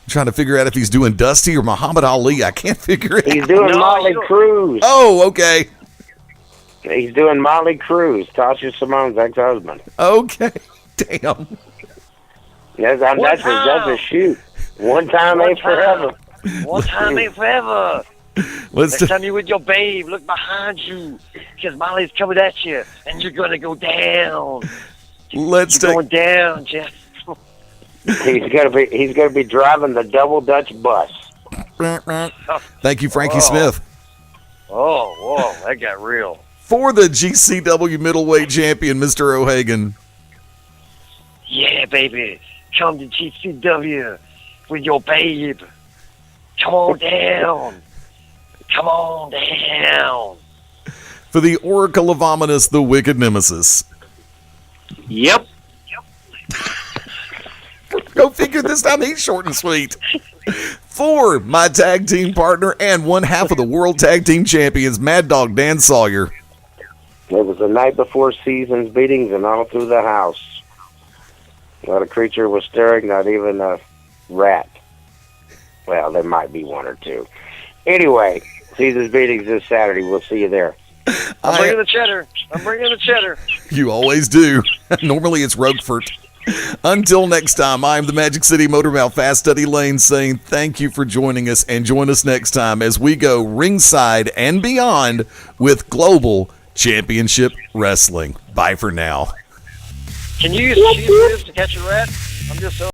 trying to figure out if he's doing Dusty or Muhammad Ali. I can't figure it out. He's doing Molly Cruz. Oh, okay. He's doing Molly Cruz, Tasha Simone's ex-husband. Okay. Damn. Yes, that's a shoot. One time ain't forever. One time ain't forever. Next time you're with your babe, look behind you, because Molly's coming at you, and you're gonna go down. Going down, Jeff. He's gonna be driving the Double Dutch bus. Thank you, Frankie Smith. Oh, whoa, that got real. For the GCW middleweight champion, Mr. O'Hagan. Yeah, baby, come to GCW with your babe. Come on down. Come on down. For the Oracle of Ominous, the Wicked Nemesis. Yep. Go figure, this time he's short and sweet. For my tag team partner and one half of the World Tag Team Champions, Mad Dog Dan Sawyer. It was the night before Seasons Beatings and all through the house. Not a creature was stirring, not even a rat. Well, there might be one or two. Anyway, Seasons Beatings this Saturday. We'll see you there. I'm bringing the cheddar. You always do. Normally it's Roquefort. Until next time, I am the Magic City Motormouth Fast Eddie Lane saying thank you for joining us, and join us next time as we go ringside and beyond with Global Championship Wrestling. Bye for now. Can you use cheese to catch a rat? I'm just so